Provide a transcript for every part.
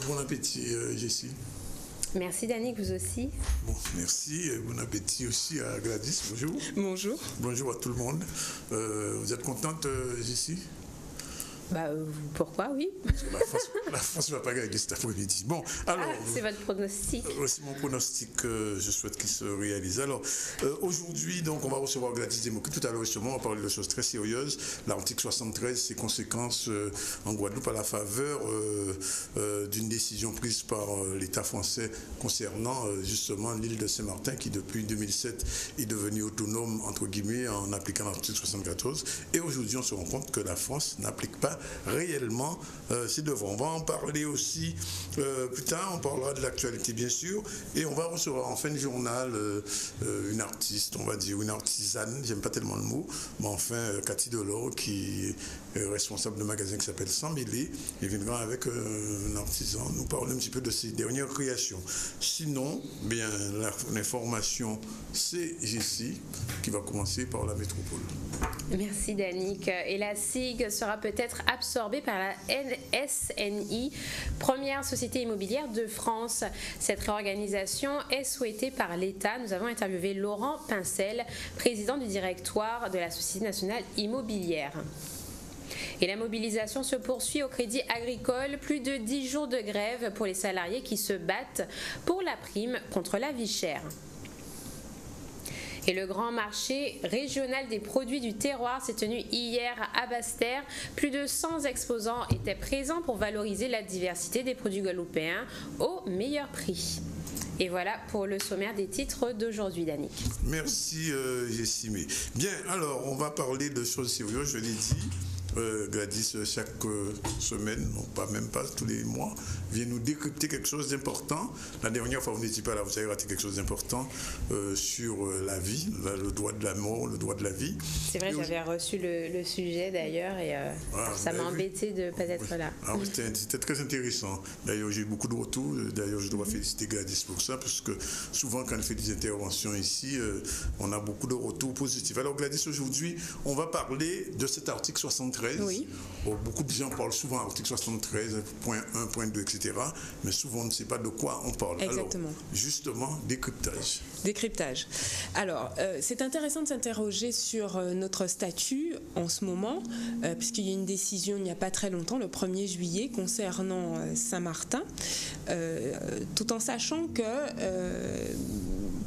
Bon appétit, Jessie. Merci Danick, vous aussi. Bon, merci. Bon appétit aussi à Gladys. Bonjour. Bonjour. Bonjour à tout le monde. Vous êtes contente, Jessie? Pourquoi, oui. La France ne va pas gagner cet après-midi. Bon, alors. C'est votre pronostic. C'est mon pronostic. Je souhaite qu'il se réalise. Alors, aujourd'hui, donc, on va recevoir Gladys Desmoky. Tout à l'heure, justement, on va parler de choses très sérieuses. L'article 73, ses conséquences en Guadeloupe à la faveur d'une décision prise par l'État français concernant justement l'île de Saint-Martin, qui depuis 2007 est devenue autonome, entre guillemets, en appliquant l'article 74. Et aujourd'hui, on se rend compte que la France n'applique pas réellement ces devoirs. On va en parler aussi plus tard, on parlera de l'actualité bien sûr, et on va recevoir en fin de journal une artiste, on va dire une artisane, j'aime pas tellement le mot, mais enfin Cathy Delors, qui est responsable de magasin qui s'appelle Sans Mêlé, et viendra avec un artisan nous parler un petit peu de ses dernières créations. Sinon, bien l'information, c'est Jessie qui va commencer par la métropole. Merci Danick. Et la SIG sera peut-être absorbée par la SNI, première société immobilière de France. Cette réorganisation est souhaitée par l'État. Nous avons interviewé Laurent Pincel, président du directoire de la Société nationale immobilière. Et la mobilisation se poursuit au Crédit Agricole. Plus de 10 jours de grève pour les salariés qui se battent pour la prime contre la vie chère. Et le grand marché régional des produits du terroir s'est tenu hier à Basse-Terre. Plus de 100 exposants étaient présents pour valoriser la diversité des produits guadeloupéens au meilleur prix. Et voilà pour le sommaire des titres d'aujourd'hui, Danick. Merci, Jessie. Bien, alors, on va parler de choses sérieuses, je l'ai dit. Gladys, chaque semaine, non pas même pas tous les mois, vient nous décrypter quelque chose d'important. La dernière fois, vous n'étiez pas là, vous avez raté quelque chose d'important sur la vie, le droit de la mort, le droit de la vie. C'est vrai, j'avais reçu le sujet d'ailleurs et ça m'a embêté de ne pas être là. Ah, c'était très intéressant. D'ailleurs, j'ai eu beaucoup de retours. D'ailleurs, je dois féliciter Gladys pour ça, parce que souvent, quand elle fait des interventions ici, on a beaucoup de retours positifs. Alors, Gladys, aujourd'hui, on va parler de cet article 73. Oui. Beaucoup de gens parlent souvent article 73, point 1, point 2, etc. Mais souvent, on ne sait pas de quoi on parle. Exactement. Alors, justement, décryptage. Décryptage. Alors, c'est intéressant de s'interroger sur notre statut en ce moment, puisqu'il y a une décision il n'y a pas très longtemps, le 1er juillet, concernant Saint-Martin, tout en sachant que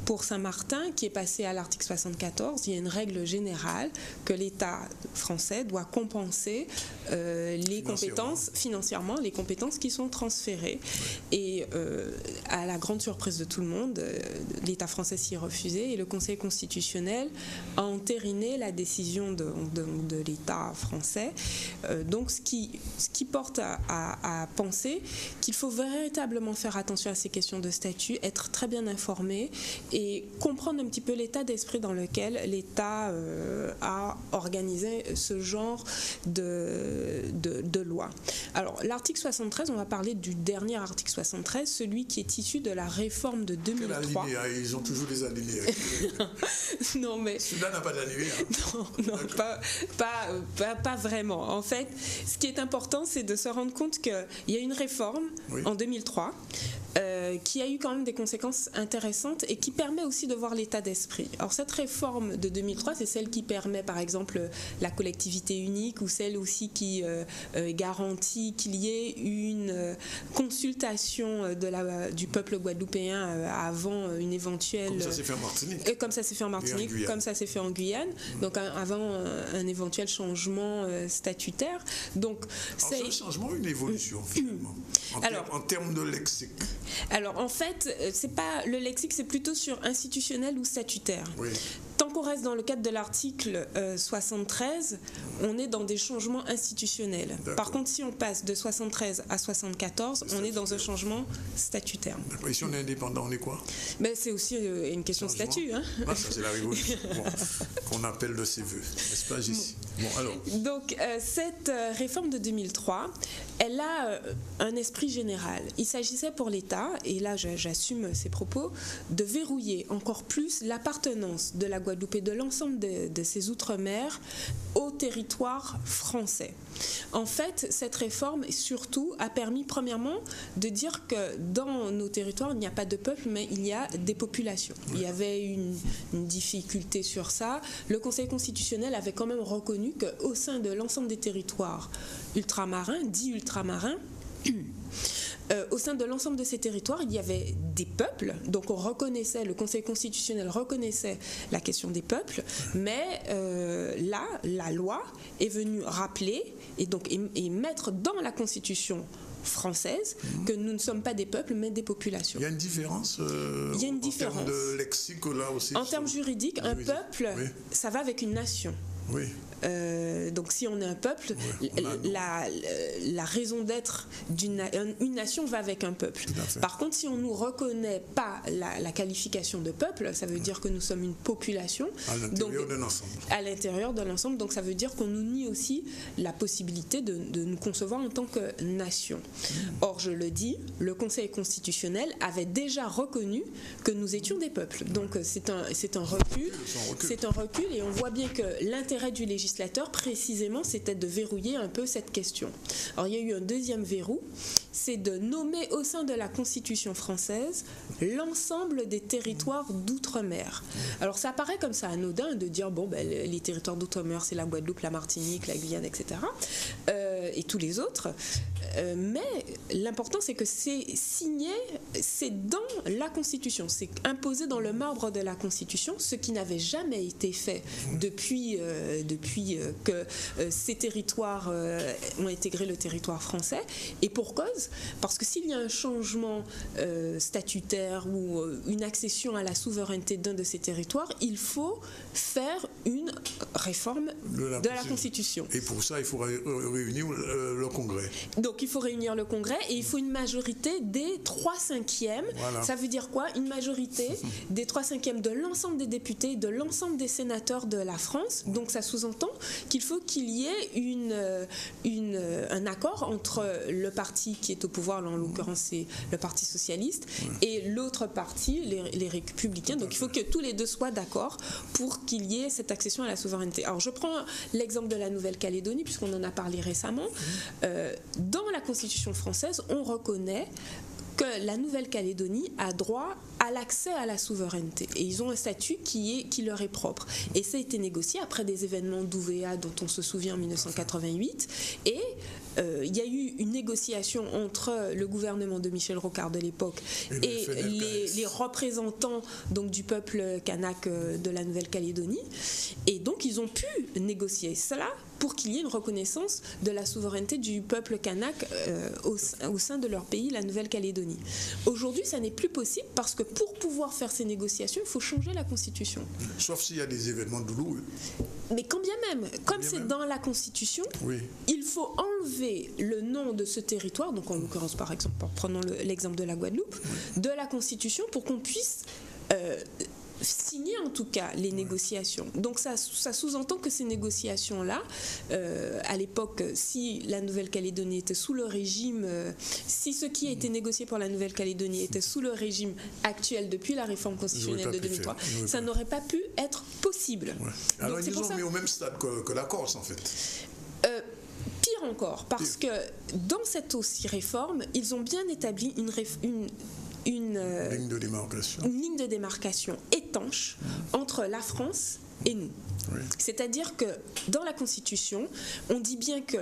pour Saint-Martin, qui est passé à l'article 74, il y a une règle générale que l'État français doit compenser les compétences, financièrement, les compétences qui sont transférées. Et à la grande surprise de tout le monde, l'État français s'y est refusé et le Conseil constitutionnel a entériné la décision de l'État français. Donc, ce qui porte à penser qu'il faut véritablement faire attention à ces questions de statut, être très bien informé et comprendre un petit peu l'état d'esprit dans lequel l'État a organisé ce genre de loi. Alors, l'article 73, on va parler du dernier article 73, celui qui est issu de la réforme de 2003. Ils ont toujours des alinéas. Non, mais... Celui-là n'a pas d'alinéas. Non, pas vraiment. En fait, ce qui est important, c'est de se rendre compte qu'il y a une réforme en 2003 qui a eu quand même des conséquences intéressantes et qui permet aussi de voir l'état d'esprit. Alors, cette réforme de 2003, c'est celle qui permet, par exemple, la collectivité unique ou celle aussi qui garantit qu'il y ait une consultation du peuple guadeloupéen avant une éventuelle... Comme ça s'est fait en Martinique. Comme ça s'est fait en Martinique, comme ça s'est fait en Guyane. Donc avant un éventuel changement statutaire. Donc, c'est un changement ou une évolution finalement en termes de lexique? Alors en fait, c'est pas le lexique, c'est plutôt sur institutionnel ou statutaire. Oui. Tant qu'on reste dans le cadre de l'article 73, on est dans des changements institutionnels. Par contre, si on passe de 73 à 74, on est dans un changement statutaire. Et si on est indépendant, on est quoi? C'est aussi une question de statut. Hein. Ça, c'est la révolution qu'on appelle de ses voeux. N'est-ce pas, Jessie? Bon, alors. Donc, cette réforme de 2003, elle a un esprit général. Il s'agissait pour l'État, et là j'assume ces propos, de verrouiller encore plus l'appartenance de la Guadeloupe et de l'ensemble de ses outre-mer au territoire français. En fait, cette réforme, surtout, a permis, premièrement, de dire que dans nos territoires, il n'y a pas de peuple, mais il y a des populations. Il y avait une difficulté sur ça. Le Conseil constitutionnel avait quand même reconnu qu'au sein de l'ensemble des territoires ultramarins, dits ultramarins, au sein de l'ensemble de ces territoires, il y avait des peuples, donc on reconnaissait, le Conseil constitutionnel reconnaissait la question des peuples, mais là, la loi est venue rappeler et mettre dans la Constitution française que nous ne sommes pas des peuples mais des populations. Il y a une différence il y a une différence. En termes de lexique là aussi. En termes juridiques, un peuple, oui. Ça va avec une nation. Oui. Donc si on est un peuple, la raison d'être une nation va avec un peuple. Par contre, si on ne nous reconnaît pas la qualification de peuple, ça veut dire que nous sommes une population. À l'intérieur de l'ensemble. Donc ça veut dire qu'on nous nie aussi la possibilité de nous concevoir en tant que nation. Or, je le dis, le Conseil constitutionnel avait déjà reconnu que nous étions des peuples. Donc c'est un recul. C'est un recul et on voit bien que l'intérêt du législateur, précisément, c'était de verrouiller un peu cette question. Alors, il y a eu un deuxième verrou, c'est de nommer au sein de la Constitution française l'ensemble des territoires d'outre-mer. Alors, ça paraît comme ça anodin de dire, les territoires d'outre-mer, c'est la Guadeloupe, la Martinique, la Guyane, etc. Et tous les autres. Mais l'important, c'est que c'est signé, c'est dans la Constitution, c'est imposé dans le marbre de la Constitution, ce qui n'avait jamais été fait depuis que ces territoires ont intégré le territoire français. Et pour cause, parce que s'il y a un changement statutaire ou une accession à la souveraineté d'un de ces territoires, il faut faire une réforme de la Constitution. Et pour ça, il faut réunir le Congrès. Donc, il faut réunir le Congrès et il faut une majorité des 3/5. Voilà. Ça veut dire quoi? Une majorité des 3/5 de l'ensemble des députés, de l'ensemble des sénateurs de la France. Donc, ça sous-entend qu'il faut qu'il y ait un accord entre le parti qui est au pouvoir, là, en l'occurrence c'est le Parti socialiste, et l'autre parti, les républicains. Donc il faut que tous les deux soient d'accord pour qu'il y ait cette accession à la souveraineté. Alors je prends l'exemple de la Nouvelle-Calédonie, puisqu'on en a parlé récemment. Dans la Constitution française, on reconnaît que la Nouvelle-Calédonie a droit à l'accès à la souveraineté. Et ils ont un statut qui leur est propre. Et ça a été négocié après des événements d'Ouvéa dont on se souvient en 1988. Et il y a eu une négociation entre le gouvernement de Michel Rocard de l'époque et les représentants donc, du peuple kanak de la Nouvelle-Calédonie. Et donc ils ont pu négocier cela pour qu'il y ait une reconnaissance de la souveraineté du peuple kanak au sein de leur pays, la Nouvelle-Calédonie. Aujourd'hui, ça n'est plus possible parce que pour pouvoir faire ces négociations, il faut changer la Constitution. Sauf s'il y a des événements douloureux. Mais quand bien même, comme c'est dans la Constitution, il faut enlever le nom de ce territoire, donc en l'occurrence par exemple, prenons l'exemple de la Guadeloupe, de la Constitution pour qu'on puisse signer en tout cas les négociations. Donc ça sous-entend que ces négociations-là, à l'époque, si la Nouvelle-Calédonie était sous le régime, si ce qui a été négocié pour la Nouvelle-Calédonie était sous le régime actuel depuis la réforme constitutionnelle de 2003, ça n'aurait pas pu être possible. Alors ils nous ont mis au même stade que la Corse en fait. Pire encore, parce que dans cette aussi réforme, ils ont bien établi une ligne de démarcation étanche entre la France et nous. C'est-à-dire que dans la Constitution, on dit bien que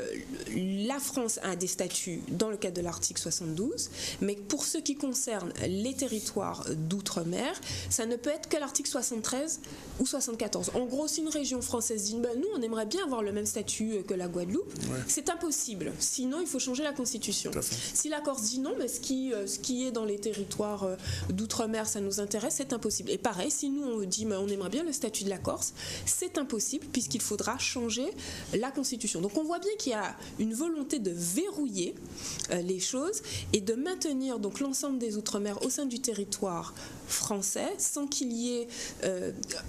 la France a des statuts dans le cadre de l'article 72, mais pour ce qui concerne les territoires d'outre-mer, ça ne peut être que l'article 73 ou 74. En gros, si une région française dit nous, on aimerait bien avoir le même statut que la Guadeloupe, c'est impossible. Sinon, il faut changer la Constitution. Si la Corse dit non, mais ce qui est dans les territoires d'outre-mer, ça nous intéresse, c'est impossible. Et pareil, si nous, on dit on aimerait bien le statut de la Corse, c'est impossible puisqu'il faudra changer la Constitution. Donc on voit bien qu'il y a une volonté de verrouiller les choses et de maintenir donc l'ensemble des Outre-mer au sein du territoire français sans qu'il y ait,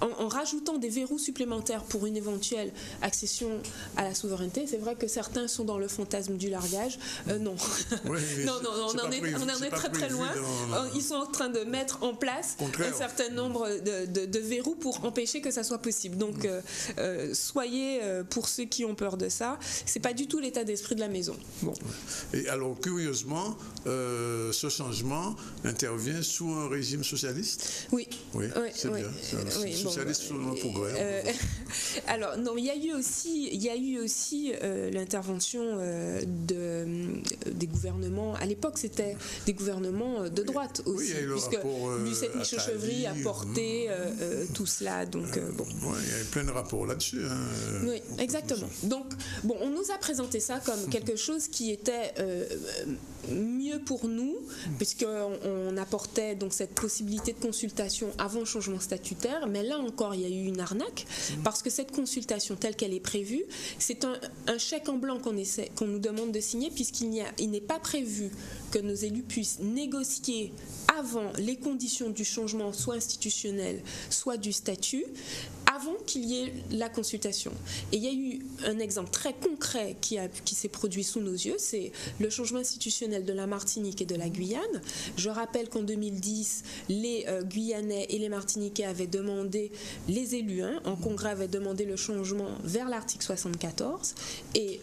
en rajoutant des verrous supplémentaires pour une éventuelle accession à la souveraineté. C'est vrai que certains sont dans le fantasme du largage. Non. Oui, non, on en est très très loin. Ils sont en train de mettre en place un certain nombre de verrous pour empêcher que ça soit possible. Donc, soyez, pour ceux qui ont peur de ça, c'est pas du tout l'état d'esprit de la maison. Bon. Et alors, curieusement, ce changement intervient sous un régime socialiste. Oui. C'est bien. Socialiste sous le progrès. Alors, non, il y a eu aussi l'intervention des gouvernements. À l'époque, c'était des gouvernements de droite aussi, puisque Lucette Michaud-Chevry a porté tout cela. Donc, bon. Il y a plein de rapports là-dessus. Oui, exactement. Donc, bon, on nous a présenté ça comme quelque chose qui était mieux pour nous, puisqu'on apportait donc cette possibilité de consultation avant le changement statutaire. Mais là encore, il y a eu une arnaque, parce que cette consultation telle qu'elle est prévue, c'est un chèque en blanc qu'on nous demande de signer, puisqu'il n'est pas prévu que nos élus puissent négocier avant les conditions du changement, soit institutionnel, soit du statut, avant qu'il y ait la consultation. Et il y a eu un exemple très concret qui s'est produit sous nos yeux, c'est le changement institutionnel de la Martinique et de la Guyane. Je rappelle qu'en 2010, les Guyanais et les Martiniquais avaient demandé, les élus en congrès avaient demandé le changement vers l'article 74. Et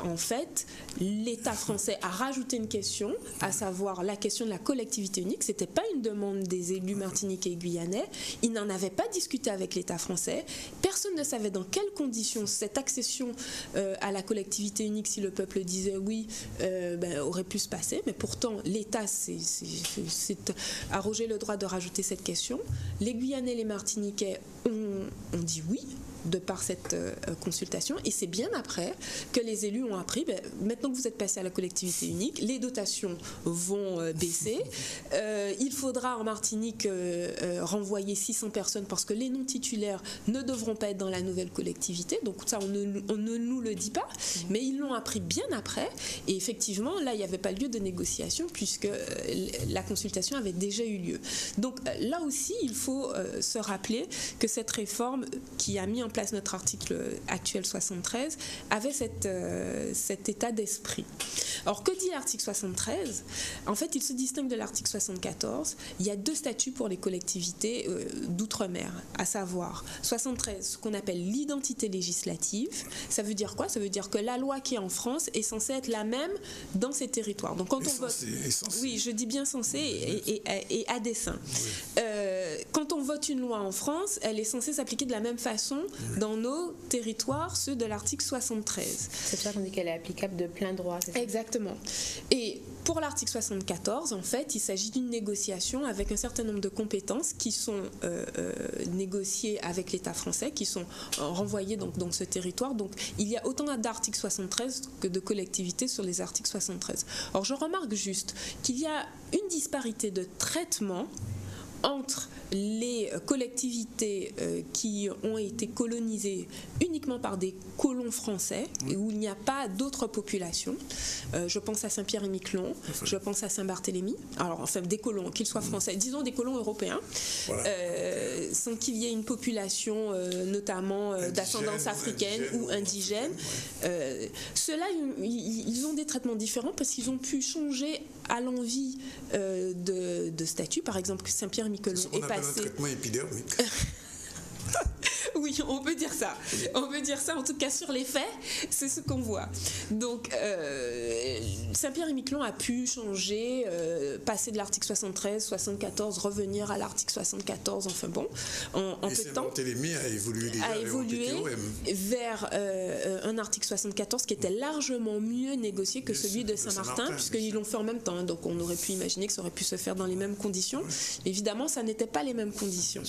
en fait, l'État français a rajouté une question, à savoir la question de la collectivité unique. C'était pas une demande des élus martiniquais et guyanais. Ils n'en avaient pas discuté avec l'État français. Personne ne savait dans quelles conditions cette accession à la collectivité unique, si le peuple disait oui, aurait pu se passer. Mais pourtant, l'État s'est arrogé le droit de rajouter cette question. Les Guyanais et les Martiniquais ont dit oui de par cette consultation, et c'est bien après que les élus ont appris, maintenant que vous êtes passé à la collectivité unique, les dotations vont baisser, il faudra en Martinique renvoyer 600 personnes parce que les non-titulaires ne devront pas être dans la nouvelle collectivité, donc ça on ne nous le dit pas, mais ils l'ont appris bien après, et effectivement là il n'y avait pas lieu de négociation puisque la consultation avait déjà eu lieu. Donc là aussi il faut se rappeler que cette réforme qui a mis en place notre article actuel 73 avait cet état d'esprit. Alors que dit l'article 73 ? En fait, il se distingue de l'article 74. Il y a deux statuts pour les collectivités d'outre-mer, à savoir 73, ce qu'on appelle l'identité législative. Ça veut dire quoi ? Ça veut dire que la loi qui est en France est censée être la même dans ces territoires. Donc quand on vote, oui, je dis bien censée et à dessein. Oui. Quand on vote une loi en France, elle est censée s'appliquer de la même façon dans nos territoires, ceux de l'article 73. C'est pour ça qu'on dit qu'elle est applicable de plein droit. C'est ça ? Exactement. Et pour l'article 74, en fait, il s'agit d'une négociation avec un certain nombre de compétences qui sont négociées avec l'État français, qui sont renvoyées donc, dans ce territoire. Donc, il y a autant d'articles 73 que de collectivités sur les articles 73. Alors, je remarque juste qu'il y a une disparité de traitement entre les collectivités qui ont été colonisées uniquement par des colons français et où il n'y a pas d'autres populations. Je pense à Saint-Pierre-et-Miquelon, je pense à Saint-Barthélemy. Alors, enfin, des colons, qu'ils soient français, disons des colons européens, voilà. Sans qu'il y ait une population notamment d'ascendance africaine ou indigène. Ceux-là, ils ont des traitements différents parce qu'ils ont pu changer à l'envie de statut. Par exemple, que Saint-Pierre-et-Miquelon est passé... Un traitement épidermique. Oui, on peut dire ça. On peut dire ça, en tout cas sur les faits, c'est ce qu'on voit. Donc, Saint-Pierre-et-Miquelon a pu changer, passer de l'article 73, 74, revenir à l'article 74, enfin bon, en peu de temps. Saint-Barthélemy a évolué déjà vers un article 74 qui était largement mieux négocié que celui de Saint-Martin, puisqu'ils l'ont fait en même temps. Donc, on aurait pu imaginer que ça aurait pu se faire dans les mêmes conditions. Évidemment, ça n'était pas les mêmes conditions.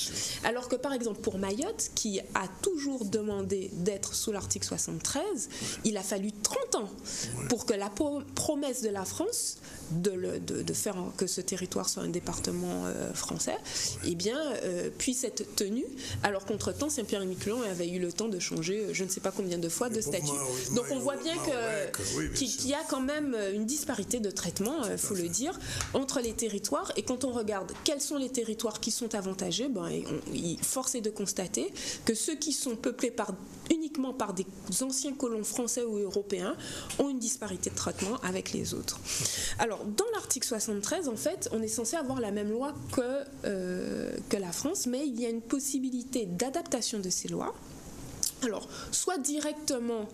Alors que, par exemple, pour Mayotte, qui a toujours demandé d'être sous l'article 73, il a fallu 30 ans pour que la promesse de la France de faire que ce territoire soit un département français, eh bien, puisse être tenue, alors qu'entre-temps, Saint-Pierre-et-Miquelon avait eu le temps de changer je ne sais pas combien de fois de statut. Donc on voit bien qu'il y a quand même une disparité de traitement, il faut le dire, entre les territoires. Et quand on regarde quels sont les territoires qui sont avantagés, force est de constater que ceux qui sont peuplés uniquement par des anciens colons français ou européens ont une disparité de traitement avec les autres. Alors, dans l'article 73, en fait, on est censé avoir la même loi que la France, mais il y a une possibilité d'adaptation de ces lois. Alors, soit directement,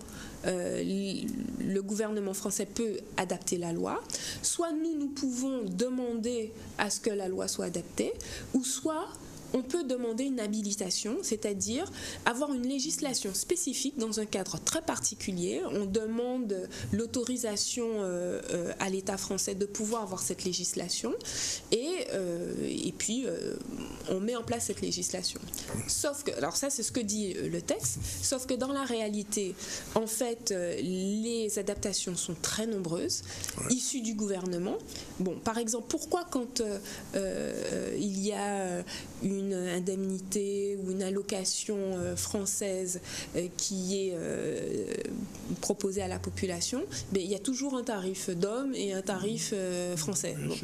le gouvernement français peut adapter la loi, soit nous pouvons demander à ce que la loi soit adaptée, ou soit on peut demander une habilitation, c'est-à-dire avoir une législation spécifique dans un cadre très particulier. On demande l'autorisation à l'État français de pouvoir avoir cette législation et puis on met en place cette législation. Sauf que, alors ça c'est ce que dit le texte, sauf que dans la réalité, en fait, les adaptations sont très nombreuses, issues du gouvernement. Bon, par exemple, pourquoi quand il y a une indemnité ou une allocation française qui est proposée à la population, il y a toujours un tarif d'homme et un tarif français. Bon.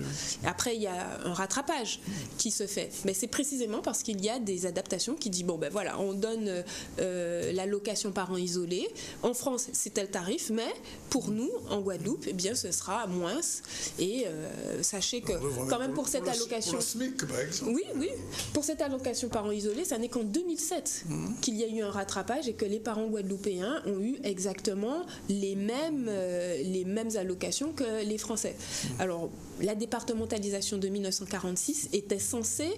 Après, il y a un rattrapage qui se fait. Mais c'est précisément parce qu'il y a des adaptations qui disent, voilà, on donne l'allocation parent isolé. En France, c'est tel tarif, mais pour nous, en Guadeloupe, ce sera moins. Et sachez que quand même pour cette allocation... Pour le SMIC, par exemple. Oui, pour cette allocation parents isolés, ça n'est qu'en 2007 qu'il y a eu un rattrapage et que les parents guadeloupéens ont eu exactement les mêmes allocations que les Français. Alors, la départementalisation de 1946 était censée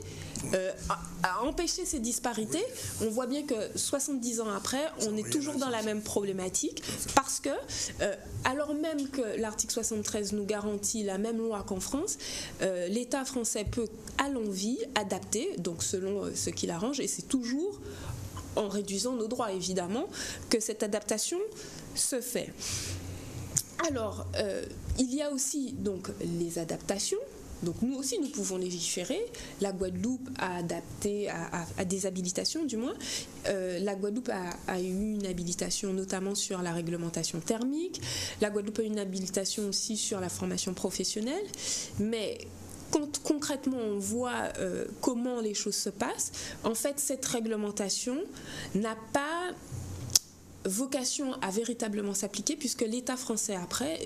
empêcher ces disparités. On voit bien que 70 ans après, on est toujours dans la même problématique parce que, alors même que l'article 73 nous garantit la même loi qu'en France, l'État français peut à l'envi adapter, donc selon ce qu'il arrange, et c'est toujours en réduisant nos droits évidemment que cette adaptation se fait. Alors, il y a aussi donc les adaptations. Donc nous aussi, nous pouvons légiférer. La Guadeloupe a adapté à des habilitations, du moins. La Guadeloupe a eu une habilitation notamment sur la réglementation thermique. La Guadeloupe a eu une habilitation aussi sur la formation professionnelle. Mais quand concrètement on voit comment les choses se passent, en fait, cette réglementation n'a pas vocation à véritablement s'appliquer puisque l'État français après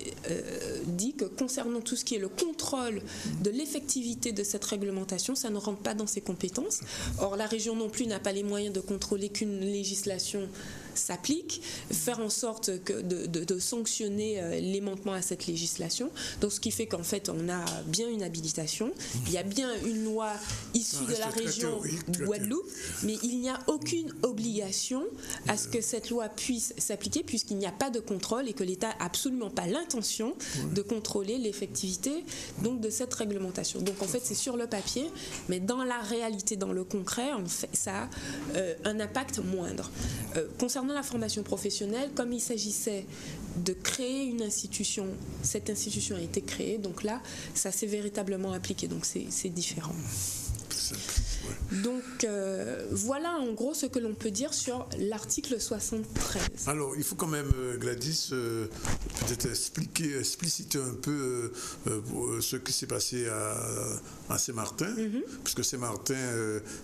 dit que concernant tout ce qui est le contrôle de l'effectivité de cette réglementation, ça ne rentre pas dans ses compétences. Or la région non plus n'a pas les moyens de contrôler qu'une législation s'applique, faire en sorte de sanctionner les manquements à cette législation. Donc ce qui fait qu'en fait on a bien une habilitation, il y a bien une loi issue de la région Guadeloupe, mais il n'y a aucune obligation à ce que cette loi puisse s'appliquer puisqu'il n'y a pas de contrôle et que l'État n'a absolument pas l'intention de contrôler l'effectivité donc de cette réglementation. Donc en fait c'est sur le papier, mais dans la réalité, dans le concret, en fait, ça a un impact moindre. Concernant la formation professionnelle, comme il s'agissait de créer une institution, cette institution a été créée, donc là, ça s'est véritablement appliqué, donc c'est différent. Donc voilà en gros ce que l'on peut dire sur l'article 73. Alors il faut quand même, Gladys, peut-être expliciter un peu ce qui s'est passé à Saint-Martin, puisque Saint-Martin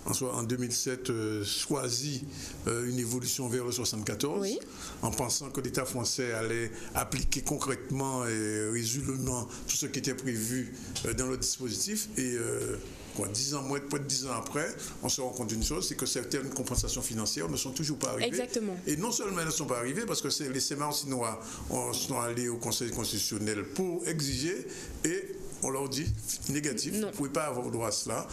en 2007 choisit une évolution vers le 74, en pensant que l'État français allait appliquer concrètement et résolument tout ce qui était prévu dans le dispositif et 10 ans, moins de 10 ans après, on se rend compte d'une chose, c'est que certaines compensations financières ne sont toujours pas arrivées. Exactement. Et non seulement elles ne sont pas arrivées, parce que les Saint-Martinois sont allés au Conseil constitutionnel pour exiger et on leur dit négatif, vous ne pouvez pas avoir droit à cela,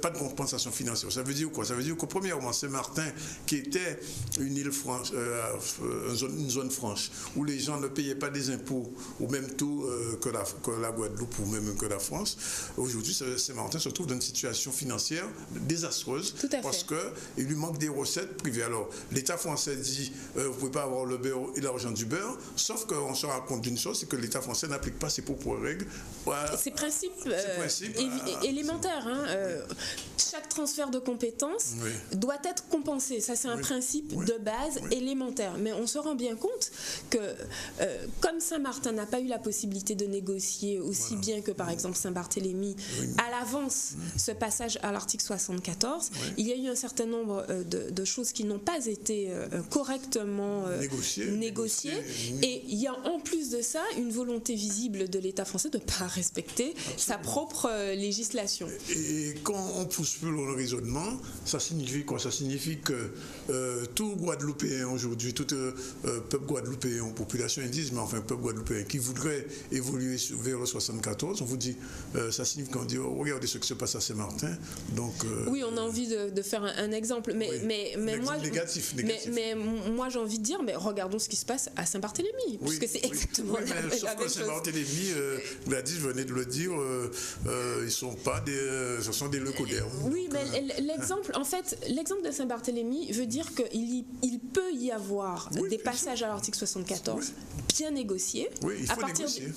pas de compensation financière. Ça veut dire quoi? Ça veut dire que premièrement, Saint-Martin, qui était une île franche, une zone franche, où les gens ne payaient pas des impôts au même taux que la Guadeloupe ou même que la France, aujourd'hui, Saint-Martin se trouve dans une situation financière désastreuse parce qu'il lui manque des recettes privées. Alors, l'État français dit vous ne pouvez pas avoir le beurre et l'argent du beurre, sauf qu'on se rend compte d'une chose, c'est que l'État français n'applique pas ses propres règles. Ces principes élémentaires. Chaque transfert de compétences doit être compensé. Ça, c'est un principe de base élémentaire. Mais on se rend bien compte que, comme Saint-Martin n'a pas eu la possibilité de négocier aussi bien que, par exemple, Saint-Barthélemy, à l'avance, ce passage à l'article 74, il y a eu un certain nombre de choses qui n'ont pas été correctement négociées. Et il y a en plus de ça une volonté visible de l'État français de ne pas respecter sa propre législation. Et quand on pousse plus le raisonnement, ça signifie quoi? Ça signifie que tout Guadeloupéen aujourd'hui, tout peuple guadeloupéen, population indienne, mais enfin peuple guadeloupéen qui voudrait évoluer vers le 74, on vous dit, ça signifie qu'on dit, regardez ce qui se passe à Saint-Martin. Donc, oui, on a envie de faire un exemple, mais moi, négatif. Mais moi j'ai envie de dire, mais regardons ce qui se passe à Saint-Barthélemy, parce que c'est exactement la même chose. Sauf que Saint-Barthélemy, Gladys venait de le dire, ce sont des leucodères. Oui, mais l'exemple de Saint-Barthélemy veut dire qu'il peut y avoir des passages à l'article 74 bien négociés. Oui, il faut négocier.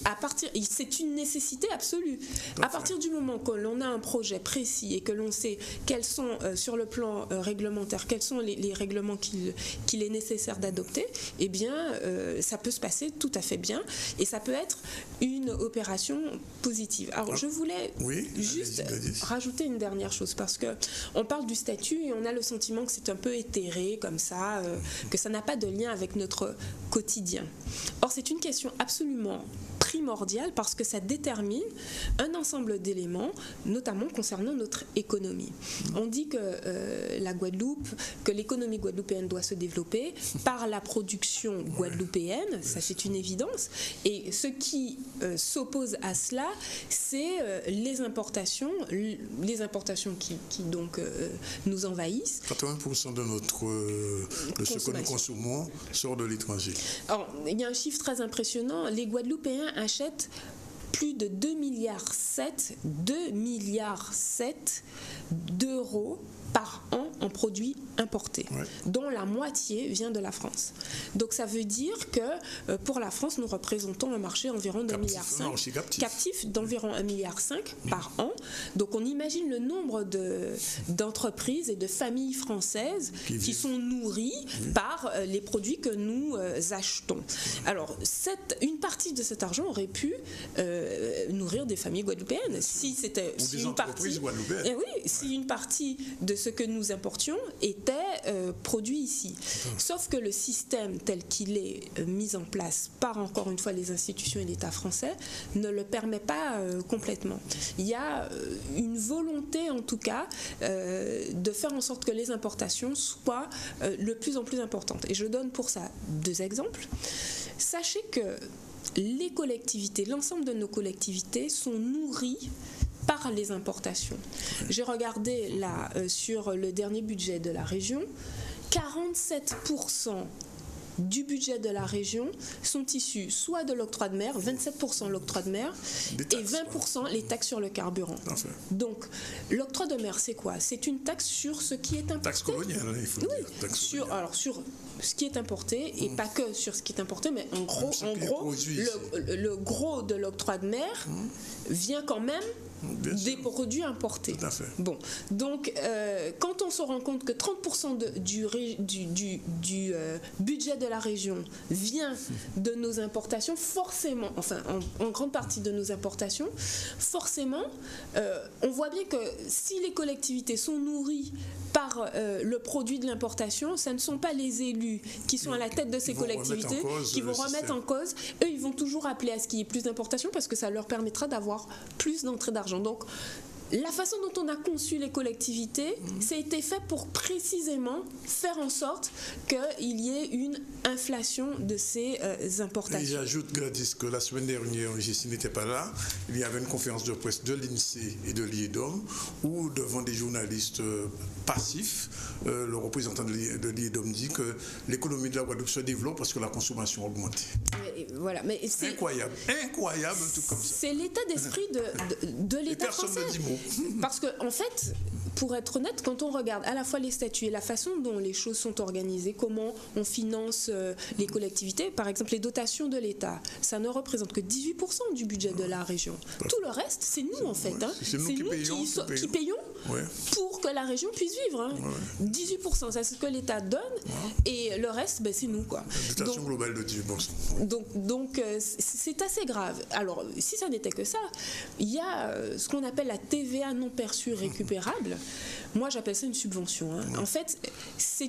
C'est une nécessité absolue. À partir du moment que l'on a un projet précis et que l'on sait quels sont, sur le plan réglementaire, quels sont les règlements qu'il est nécessaire d'adopter, eh bien, ça peut se passer tout à fait bien et ça peut être une opération positive. Alors, je voulais juste rajouter une dernière chose parce qu'on parle du statut et on a le sentiment que c'est un peu éthéré comme ça, que ça n'a pas de lien avec notre quotidien. Or, c'est une question absolument primordiale parce que ça détermine un ensemble d'éléments, notamment concernant notre économie. On dit que la Guadeloupe, que l'économie guadeloupéenne doit se développer par la production guadeloupéenne, ça c'est une évidence, et ce qui s'oppose à cela, c'est les importations qui donc nous envahissent. 80% de ce que nous consommons sort de l'étranger. Alors, il y a un chiffre très impressionnant, les Guadeloupéens achètent plus de 2,7 milliards d'euros par an en produits importés, dont la moitié vient de la France. Donc ça veut dire que pour la France, nous représentons un marché environ d'1,5 milliard, captif d'environ 1,5 milliard par an. Donc on imagine le nombre d'entreprises et de familles françaises qui sont nourries par les produits que nous achetons. Alors une partie de cet argent aurait pu nourrir des familles guadeloupéennes si une partie de ce que nous importions était produit ici. Sauf que le système tel qu'il est mis en place par, encore une fois, les institutions et l'État français ne le permet pas complètement. Il y a une volonté, en tout cas, de faire en sorte que les importations soient de plus en plus importantes. Et je donne pour ça 2 exemples. Sachez que les collectivités, l'ensemble de nos collectivités sont nourries par les importations. J'ai regardé là sur le dernier budget de la région, 47% du budget de la région sont issus soit de l'octroi de mer, 27% l'octroi de mer, et 20% les taxes sur le carburant. Enfin. Donc, l'octroi de mer, c'est quoi? C'est une taxe sur ce qui est importé. Taxe coloniale, il faut dire. Sur ce qui est importé, et pas que sur ce qui est importé, mais en gros le gros de l'octroi de mer vient quand même des produits importés. Tout à fait. Bon, donc quand on se rend compte que 30% du budget de la région vient de nos importations, forcément, enfin en grande partie de nos importations, forcément, on voit bien que si les collectivités sont nourries par le produit de l'importation, ce ne sont pas les élus qui sont à la tête de ces collectivités qui vont remettre en cause. Eux, ils vont toujours appeler à ce qu'il y ait plus d'importation parce que ça leur permettra d'avoir plus d'entrée d'argent. Donc, la façon dont on a conçu les collectivités, ça a été fait pour précisément faire en sorte qu'il y ait une inflation de ces importations. Et j'ajoute, Gladys, que la semaine dernière, Jessie n'était pas là, il y avait une conférence de presse de l'INSEE et de l'IEDOM où, devant des journalistes passifs, le représentant de l'IEDOM dit que l'économie de la Guadeloupe se développe parce que la consommation a augmenté. Voilà, mais c'est incroyable, un truc comme ça. C'est l'état d'esprit de l'État français. Parce que, en fait, pour être honnête, quand on regarde à la fois les statuts et la façon dont les choses sont organisées, comment on finance les collectivités, par exemple les dotations de l'État, ça ne représente que 18% du budget de la région. Tout le reste, c'est nous en fait. C'est nous qui payons pour que la région puisse vivre. 18%, c'est ce que l'État donne et le reste, c'est nous. La dotation globale de 18%. Donc c'est assez grave. Alors, si ça n'était que ça, il y a ce qu'on appelle la TVA non perçue récupérable. Moi, j'appelle ça une subvention. En fait, c'est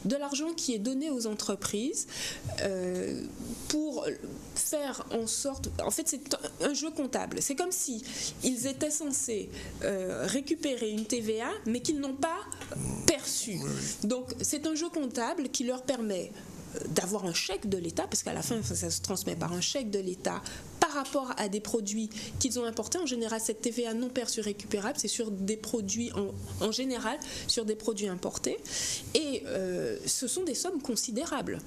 de l'argent qui est donné aux entreprises pour faire en sorte... En fait, c'est un jeu comptable. C'est comme si ils étaient censés récupérer une TVA, mais qu'ils n'ont pas perçue. Donc, c'est un jeu comptable qui leur permet d'avoir un chèque de l'État, parce qu'à la fin, ça se transmet par un chèque de l'État par rapport à des produits qu'ils ont importés. En général, cette TVA non perçue récupérable, c'est sur des produits, en général, sur des produits importés. Et ce sont des sommes considérables.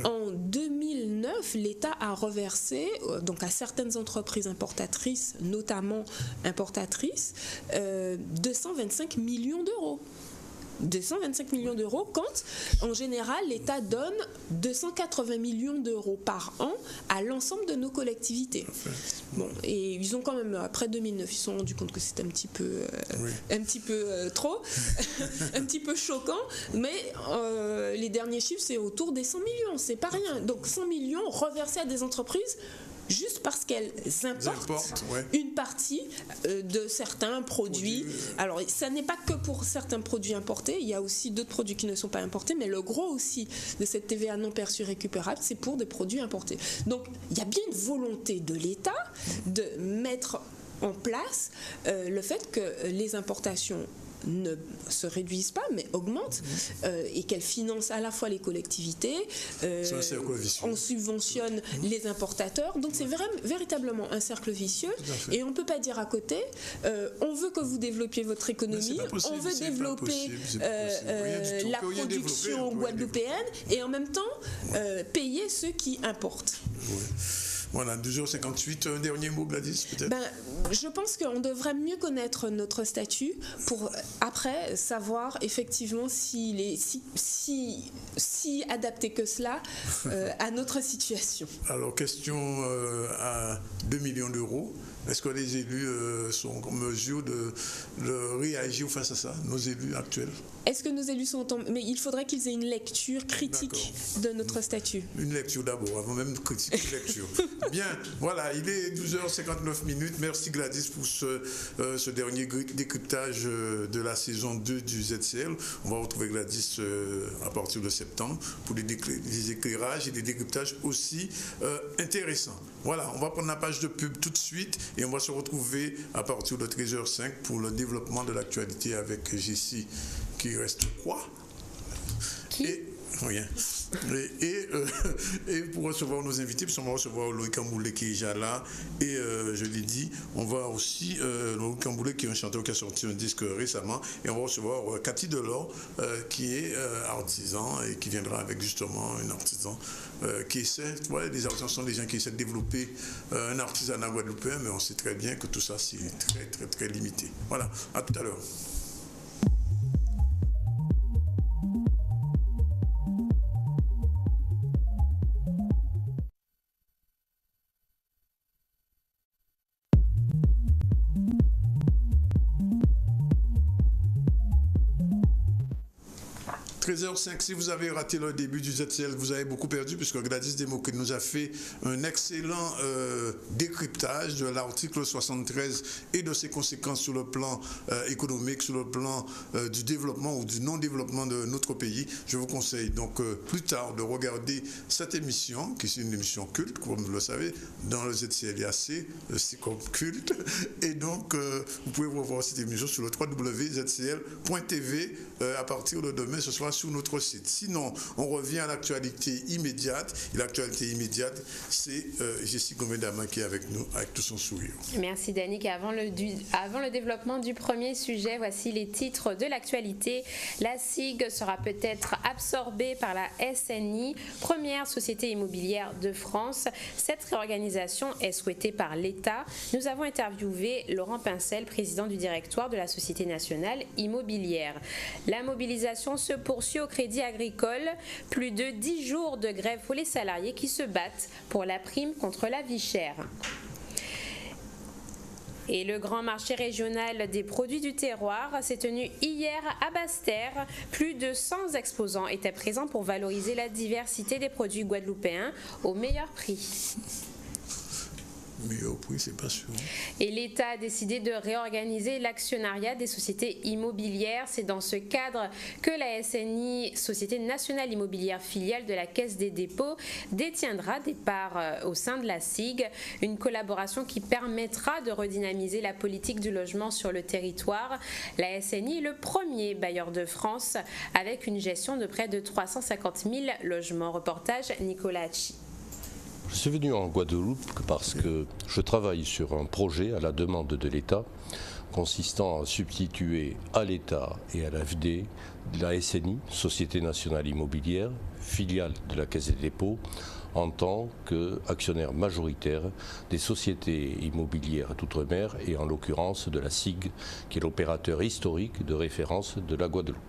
En 2009, l'État a reversé, donc à certaines entreprises importatrices, notamment importatrices, 225 millions d'euros. 225 millions d'euros quand, en général, l'État donne 280 millions d'euros par an à l'ensemble de nos collectivités. Bon, et ils ont quand même, après 2009, ils se sont rendus compte que c'était un petit peu trop, un petit peu choquant, mais les derniers chiffres, c'est autour des 100 millions, c'est pas rien. Donc 100 millions reversés à des entreprises juste parce qu'elles importent une partie de certains produits. Alors, ça n'est pas que pour certains produits importés, il y a aussi d'autres produits qui ne sont pas importés, mais le gros aussi de cette TVA non perçue récupérable, c'est pour des produits importés. Donc, il y a bien une volonté de l'État de mettre en place le fait que les importations ne se réduisent pas, mais augmentent, et qu'elles financent à la fois les collectivités, on subventionne les importateurs, donc c'est véritablement un cercle vicieux, et on ne peut pas dire à côté, on veut que vous développiez votre économie, on veut développer la production guadeloupéenne, et en même temps payer ceux qui importent. Voilà, 12h58, un dernier mot, Gladys, peut-être? Je pense qu'on devrait mieux connaître notre statut pour, après, savoir effectivement s'il est si adapté que cela à notre situation. Alors, question à 2 millions d'euros. Est-ce que les élus sont en mesure de réagir face à ça, nos élus actuels? Est-ce que nos élus sont Mais il faudrait qu'ils aient une lecture critique de notre statut. Une lecture d'abord, avant même de critiquer une lecture. Bien, voilà, il est 12h59. Merci Gladys pour ce dernier décryptage de la saison 2 du ZCL. On va retrouver Gladys à partir de septembre pour des éclairages et des décryptages aussi intéressants. Voilà, on va prendre la page de pub tout de suite et on va se retrouver à partir de 13h05 pour le développement de l'actualité avec Jessie. Qui reste quoi? Rien. Et pour recevoir nos invités, on va recevoir Loïc Camboulé qui est déjà là. Et je l'ai dit, on va aussi, Loïc Camboulé qui est un chanteur qui a sorti un disque récemment. Et on va recevoir Cathy Delors qui est artisan et qui viendra avec justement un artisan qui essaie, les artisans sont des gens qui essaient de développer un artisanat guadeloupéen, mais on sait très bien que tout ça c'est très très très limité. Voilà, à tout à l'heure. 13h05, si vous avez raté le début du ZCL, vous avez beaucoup perdu puisque Gladys Democrite nous a fait un excellent décryptage de l'article 73 et de ses conséquences sur le plan économique, sur le plan du développement ou du non-développement de notre pays. Je vous conseille donc plus tard de regarder cette émission, qui est une émission culte, comme vous le savez, dans le ZCLIAC, c'est comme culte. Et donc, vous pouvez revoir cette émission sur le www.zcl.tv à partir de demain, ce sera sur notre site. Sinon, on revient à l'actualité immédiate. Et l'actualité immédiate, c'est Jessie Gomedama qui est avec nous, avec tout son sourire. Merci Danick. Avant le développement du premier sujet, voici les titres de l'actualité. La SIG sera peut-être absorbée par la SNI, première société immobilière de France. Cette réorganisation est souhaitée par l'État. Nous avons interviewé Laurent Pincel, président du directoire de la Société nationale immobilière. La mobilisation se poursuit au Crédit Agricole. Plus de 10 jours de grève pour les salariés qui se battent pour la prime contre la vie chère. Et le grand marché régional des produits du terroir s'est tenu hier à Basse-Terre. Plus de 100 exposants étaient présents pour valoriser la diversité des produits guadeloupéens au meilleur prix. Meilleur prix, c'est pas sûr. Et l'État a décidé de réorganiser l'actionnariat des sociétés immobilières. C'est dans ce cadre que la SNI, Société nationale immobilière filiale de la Caisse des dépôts, détiendra des parts au sein de la SIG. Une collaboration qui permettra de redynamiser la politique du logement sur le territoire. La SNI est le premier bailleur de France avec une gestion de près de 350 000 logements. Reportage Nicolas Hachi. Je suis venu en Guadeloupe parce que je travaille sur un projet à la demande de l'État consistant à substituer à l'État et à l'AFD la SNI, Société nationale immobilière, filiale de la Caisse des dépôts, en tant qu'actionnaire majoritaire des sociétés immobilières d'outre-mer et en l'occurrence de la SIG, qui est l'opérateur historique de référence de la Guadeloupe.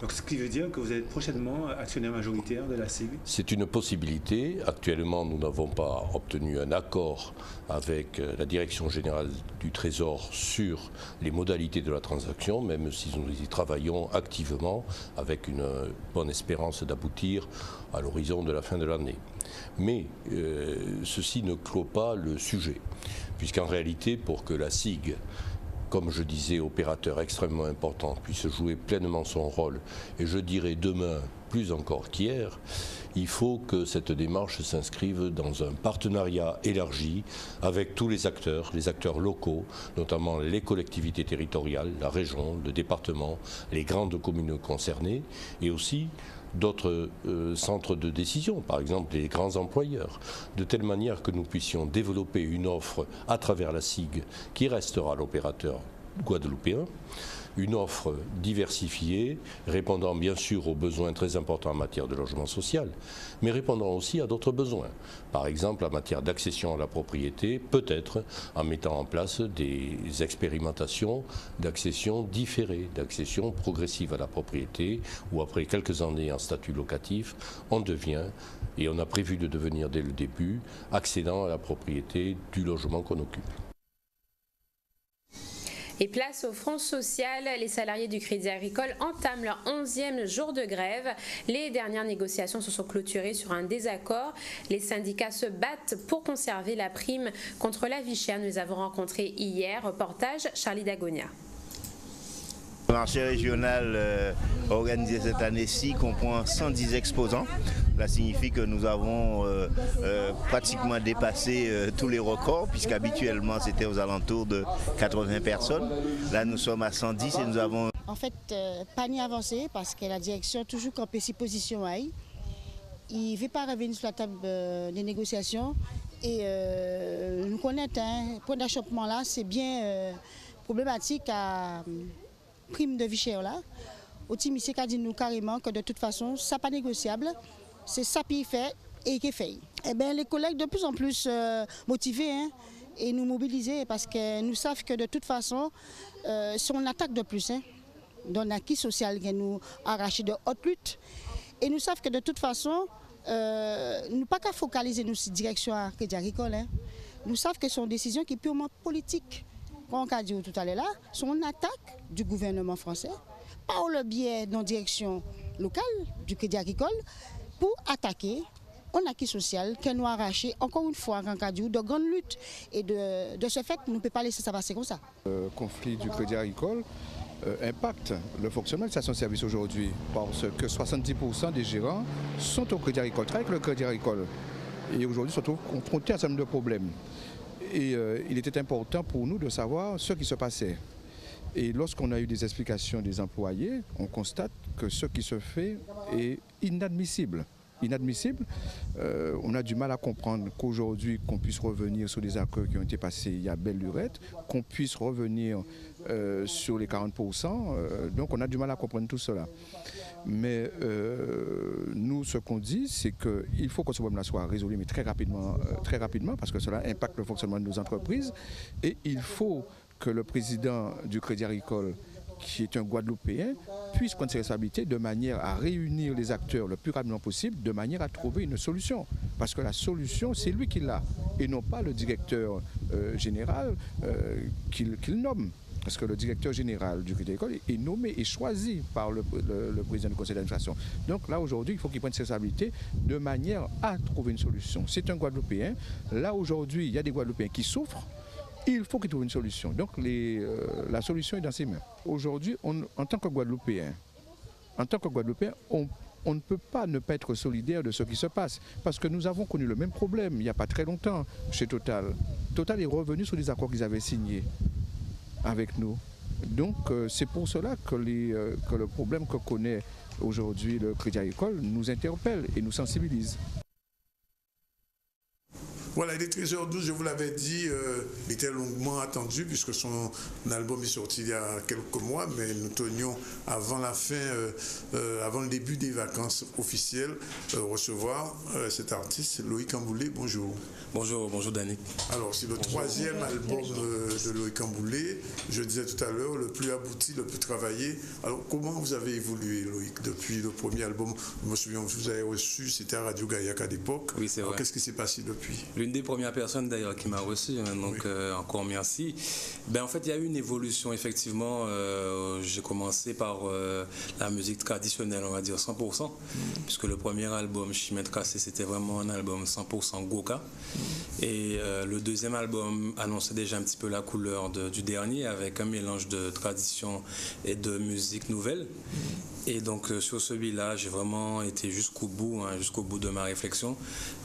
Donc, ce qui veut dire que vous êtes prochainement actionnaire majoritaire de la SIG? C'est une possibilité. Actuellement, nous n'avons pas obtenu un accord avec la Direction générale du Trésor sur les modalités de la transaction, même si nous y travaillons activement avec une bonne espérance d'aboutir à l'horizon de la fin de l'année. Mais ceci ne clôt pas le sujet, puisqu'en réalité, pour que la SIG, comme je disais, opérateur extrêmement important, puisse jouer pleinement son rôle, et je dirais demain plus encore qu'hier, il faut que cette démarche s'inscrive dans un partenariat élargi avec tous les acteurs locaux, notamment les collectivités territoriales, la région, le département, les grandes communes concernées, et aussi d'autres centres de décision, par exemple les grands employeurs, de telle manière que nous puissions développer une offre à travers la SIG qui restera l'opérateur guadeloupéen, une offre diversifiée, répondant bien sûr aux besoins très importants en matière de logement social, mais répondant aussi à d'autres besoins. Par exemple, en matière d'accession à la propriété, peut-être en mettant en place des expérimentations d'accession différée, d'accession progressive à la propriété, où après quelques années en statut locatif, on devient, et on a prévu de devenir dès le début, accédant à la propriété du logement qu'on occupe. Et place au front social, les salariés du Crédit Agricole entament leur 11e jour de grève. Les dernières négociations se sont clôturées sur un désaccord. Les syndicats se battent pour conserver la prime contre la vie chère. Nous avons rencontré hier. Reportage Charlie Dagonia. Le marché régional organisé cette année-ci comprend 110 exposants. Cela signifie que nous avons pratiquement dépassé tous les records, puisqu'habituellement c'était aux alentours de 80 personnes. Là nous sommes à 110 et nous avons... En fait, pas ni avancé parce que la direction a toujours campé ses positions. Il ne veut pas revenir sur la table des négociations. Et nous connaissons, le point d'achoppement là, c'est bien problématique à... prime de vie chère là, au Timissé qui a dit nous carrément que de toute façon, ça n'est pas négociable, c'est ça qui fait et qui fait. Eh bien, les collègues de plus en plus motivés et nous mobiliser parce que nous savent que de toute façon, si on attaque de plus, dans l'acquis social qui nous arraché de haute lutte, et nous savent que de toute façon, nous pas qu'à focaliser nos directions à Crédit Agricole, nous savent que ce sont des décisions qui sont purement politiques. Comme on a dit tout à l'heure là, sont une attaque du gouvernement français par le biais d'une direction locale du Crédit Agricole pour attaquer un acquis social qu'elle nous a arraché, encore une fois, en cas de grande lutte. Et de ce fait, nous ne pouvons pas laisser ça passer comme ça. Le conflit du Crédit Agricole impacte le fonctionnement de la station-service aujourd'hui, parce que 70% des gérants sont au Crédit Agricole, travaillent avec le Crédit Agricole, et aujourd'hui se retrouvent confrontés à un certain nombre de problèmes. Et il était important pour nous de savoir ce qui se passait. Et lorsqu'on a eu des explications des employés, on constate que ce qui se fait est inadmissible. On a du mal à comprendre qu'aujourd'hui, qu'on puisse revenir sur des accords qui ont été passés il y a belle lurette, qu'on puisse revenir sur les 40%. Donc on a du mal à comprendre tout cela. Mais nous, ce qu'on dit, c'est qu'il faut que ce problème-là soit résolu, mais très rapidement, parce que cela impacte le fonctionnement de nos entreprises. Et il faut que le président du Crédit Agricole, qui est un Guadeloupéen, puisse prendre ses responsabilités de manière à réunir les acteurs le plus rapidement possible, de manière à trouver une solution. Parce que la solution, c'est lui qui l'a, et non pas le directeur général qu'il nomme. Parce que le directeur général du Crédit Agricole est nommé et choisi par le président du conseil d'administration. Donc là, aujourd'hui, il faut qu'il prenne ses responsabilités de manière à trouver une solution. C'est un Guadeloupéen. Là, aujourd'hui, il y a des Guadeloupéens qui souffrent. Il faut qu'il trouve une solution. Donc la solution est dans ses mains. Aujourd'hui, en tant que Guadeloupéen, on ne peut pas ne pas être solidaire de ce qui se passe. Parce que nous avons connu le même problème il n'y a pas très longtemps chez Total. Total est revenu sur les accords qu'ils avaient signés avec nous. Donc c'est pour cela que le problème que connaît aujourd'hui le Crédit Agricole nous interpelle et nous sensibilise. Voilà, il est 13h12, je vous l'avais dit, il était longuement attendu puisque son album est sorti il y a quelques mois, mais nous tenions avant la fin, avant le début des vacances officielles, recevoir cet artiste, Loïc Amboulé. Bonjour. Bonjour Danick. Alors, c'est le troisième album de Loïc Amboulé, je disais tout à l'heure, le plus abouti, le plus travaillé. Alors, comment vous avez évolué, Loïc, depuis le premier album? Je me souviens, vous avez reçu, c'était à Radio Gaillac à l'époque. Oui, c'est vrai. Qu'est-ce qui s'est passé depuis? L'une des premières personnes d'ailleurs qui m'a reçu, donc oui. Encore merci. En fait, il y a eu une évolution, effectivement. J'ai commencé par la musique traditionnelle, on va dire 100%, puisque le premier album, Chimètre Cassé, c'était vraiment un album 100% Goka. Et le deuxième album annonçait déjà un petit peu la couleur du dernier, avec un mélange de tradition et de musique nouvelle. Et donc sur celui-là, j'ai vraiment été jusqu'au bout de ma réflexion,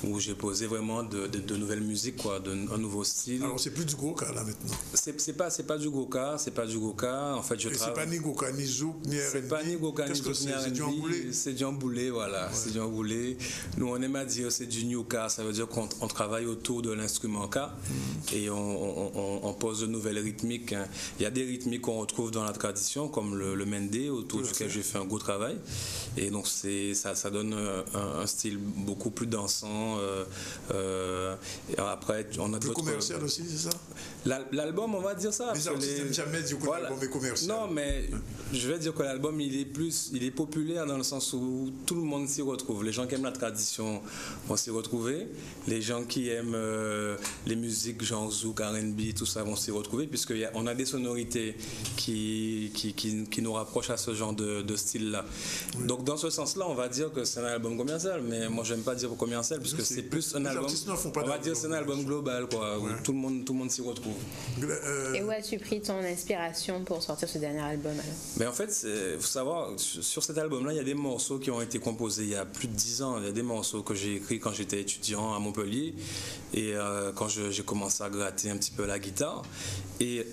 où j'ai posé vraiment de nouvelles musiques, quoi, un nouveau style. Alors c'est plus du Goka là maintenant. C'est pas du Goka. En fait, c'est pas ni Goka ni Zouk ni R&B. C'est pas ni Goka ni Zouk ni R&B. C'est du Amboulé, voilà. Ouais. C'est du Amboulé. Nous on aime à dire c'est du New Ka, ça veut dire qu'on travaille autour de l'instrument Ka et on pose de nouvelles rythmiques. Hein. Il y a des rythmiques qu'on retrouve dans la tradition, comme le mendé, autour duquel j'ai fait un gros travail, et donc ça donne un style beaucoup plus dansant. Et après on a plus commercial aussi, c'est ça? L'album, on va dire ça. Les artistes n'aiment jamais dire que l'album est commercial. Non, mais je vais dire que l'album il est populaire dans le sens où tout le monde s'y retrouve. Les gens qui aiment la tradition vont s'y retrouver. Les gens qui aiment les musiques genre zouk, R&B, tout ça vont s'y retrouver, puisqu'on a des sonorités qui nous rapprochent à ce genre de style-là. Oui. Donc dans ce sens-là, on va dire que c'est un album commercial, mais moi j'aime pas dire commercial, puisque c'est plus un album. On va dire c'est un album global, quoi, où tout le monde s'y retrouve. Et où as-tu pris ton inspiration pour sortir ce dernier album alors? Mais en fait, il faut savoir, sur cet album-là, il y a des morceaux qui ont été composés il y a plus de 10 ans. Il y a des morceaux que j'ai écrits quand j'étais étudiant à Montpellier, et quand j'ai commencé à gratter un petit peu la guitare. Et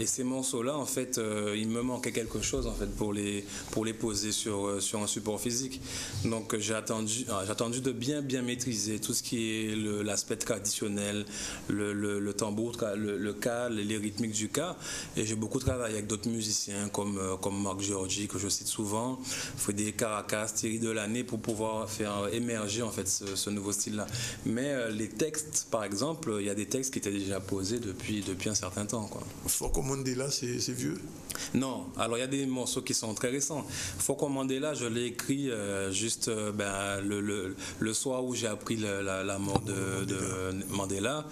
ces morceaux-là, en fait, il me manquait quelque chose en fait pour les poser sur un support physique. Donc j'ai attendu de bien maîtriser tout ce qui est l'aspect traditionnel, le tambour, le Ka, les rythmiques du Ka. Et j'ai beaucoup travaillé avec d'autres musiciens comme Marc Georgi, que je cite souvent, Frédéric Caracas, Thierry Delannay, pour pouvoir faire émerger en fait ce nouveau style-là. Mais les textes, par exemple, il y a des textes qui étaient déjà posés depuis un certain temps. dedans, quoi. Foko Mandela, c'est vieux? Non, alors il y a des morceaux qui sont très récents. Foko Mandela, je l'ai écrit juste le soir où j'ai appris la mort de Mandela.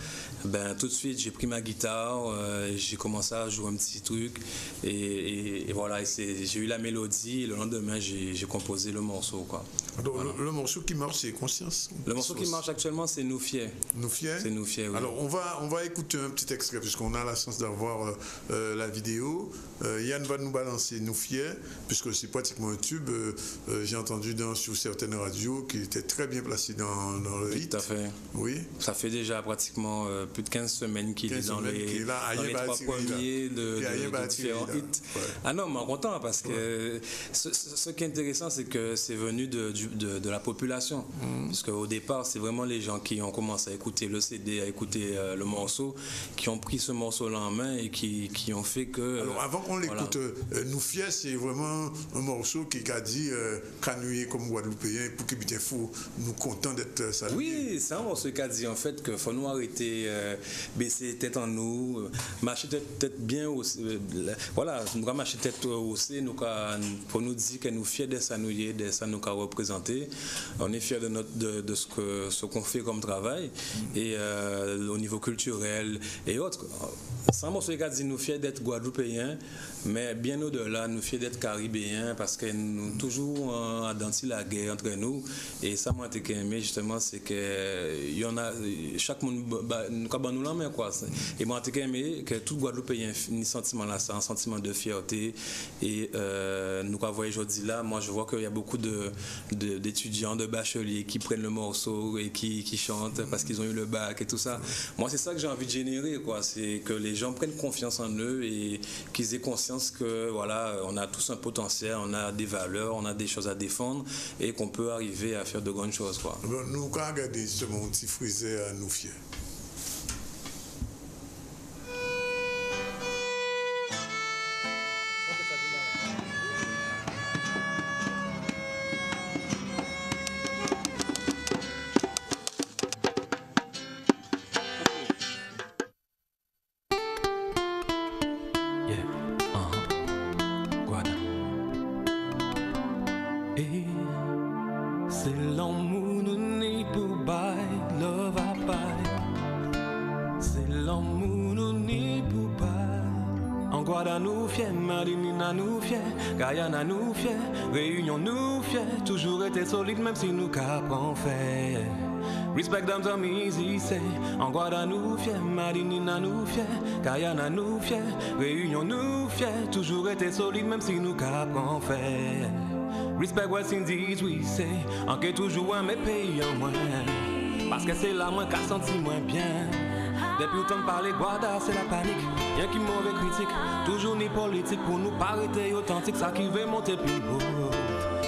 Tout de suite, j'ai pris ma guitare, j'ai commencé à jouer un petit truc et voilà, j'ai eu la mélodie et le lendemain, j'ai composé le morceau, quoi. Alors, voilà. Le morceau qui marche, c'est Conscience? Le morceau qui marche actuellement, c'est Nous Fiers. Nous Fiers? C'est Nous Fiers, oui. Alors, on va écouter un petit extrait puisqu'on a la chance d'avoir la vidéo. Yann va nous balancer Nous Fiers, puisque c'est pratiquement un tube. J'ai entendu sur certaines radios qui était très bien placé dans le hit. Tout à fait. Oui. Ça fait déjà pratiquement plus de 15 semaines qu'il est dans les 3 premiers de différents hits. Ouais. Ah non, mais content parce que ce qui est intéressant, c'est que c'est venu de la population. Parce qu'au départ, c'est vraiment les gens qui ont commencé à écouter le CD, à écouter le morceau, qui ont pris ce morceau-là en main et qui ont fait que... Alors avant qu'on l'écoute, Nous Fiers, c'est vraiment un morceau qui a dit canouiller comme Guadeloupéen pour qu'il était fou, nous contents d'être salués. Oui, c'est un morceau qui a dit en fait qu'il faut nous arrêter, baisser tête en nous, marcher tête bien haussée. Voilà, nous allons marcher tête haussée, pour nous dire que nous sommes fiers de ça, de ça nous représenter. On est fiers de ce qu'on fait comme travail et au niveau culturel et autres. C'est un morceau qui a dit nous fiers d'être Guadeloupéens, mais bien au-delà, nous fiers d'être Caribéens parce que nous toujours identifié la guerre entre nous. Et ça, moi, ce que j'ai aimé justement, c'est que y en a, chaque monde nous la main, quoi. Et moi, ce que j'ai aimé, que tout Guadeloupéen a sentiment là, c'est un sentiment de fierté. Et nous, quand voyons aujourd'hui là, moi, je vois qu'il y a beaucoup d'étudiants, de bacheliers qui prennent le morceau et qui chantent parce qu'ils ont eu le bac et tout ça. Moi, c'est ça que j'ai envie de générer, quoi. C'est que les gens prennent confiance en eux et qu'ils aient conscience que voilà, on a tous un potentiel, on a des valeurs, on a des choses à défendre et qu'on peut arriver à faire de grandes choses, quoi. Nous regardons ce mon petit frisé à Nous Fiers. Guyana nous fiers, Réunion nous fiers, toujours été solide même si nous capons fait. Respect them to me easy say, Anguada nous fiers, Madinina nous fiers, Guyana nous fiers, Réunion nous fiers, toujours été solide même si nous capons fait. Respect West Indies we say, enquête toujours à mes pays en moins, parce que c'est là moi qu'a senti moins bien. Depuis autant de parler Guada, c'est la panique. Rien qui mauvais critique, toujours ni politique pour nous pas arrêter authentique. Ça qui veut monter plus beau.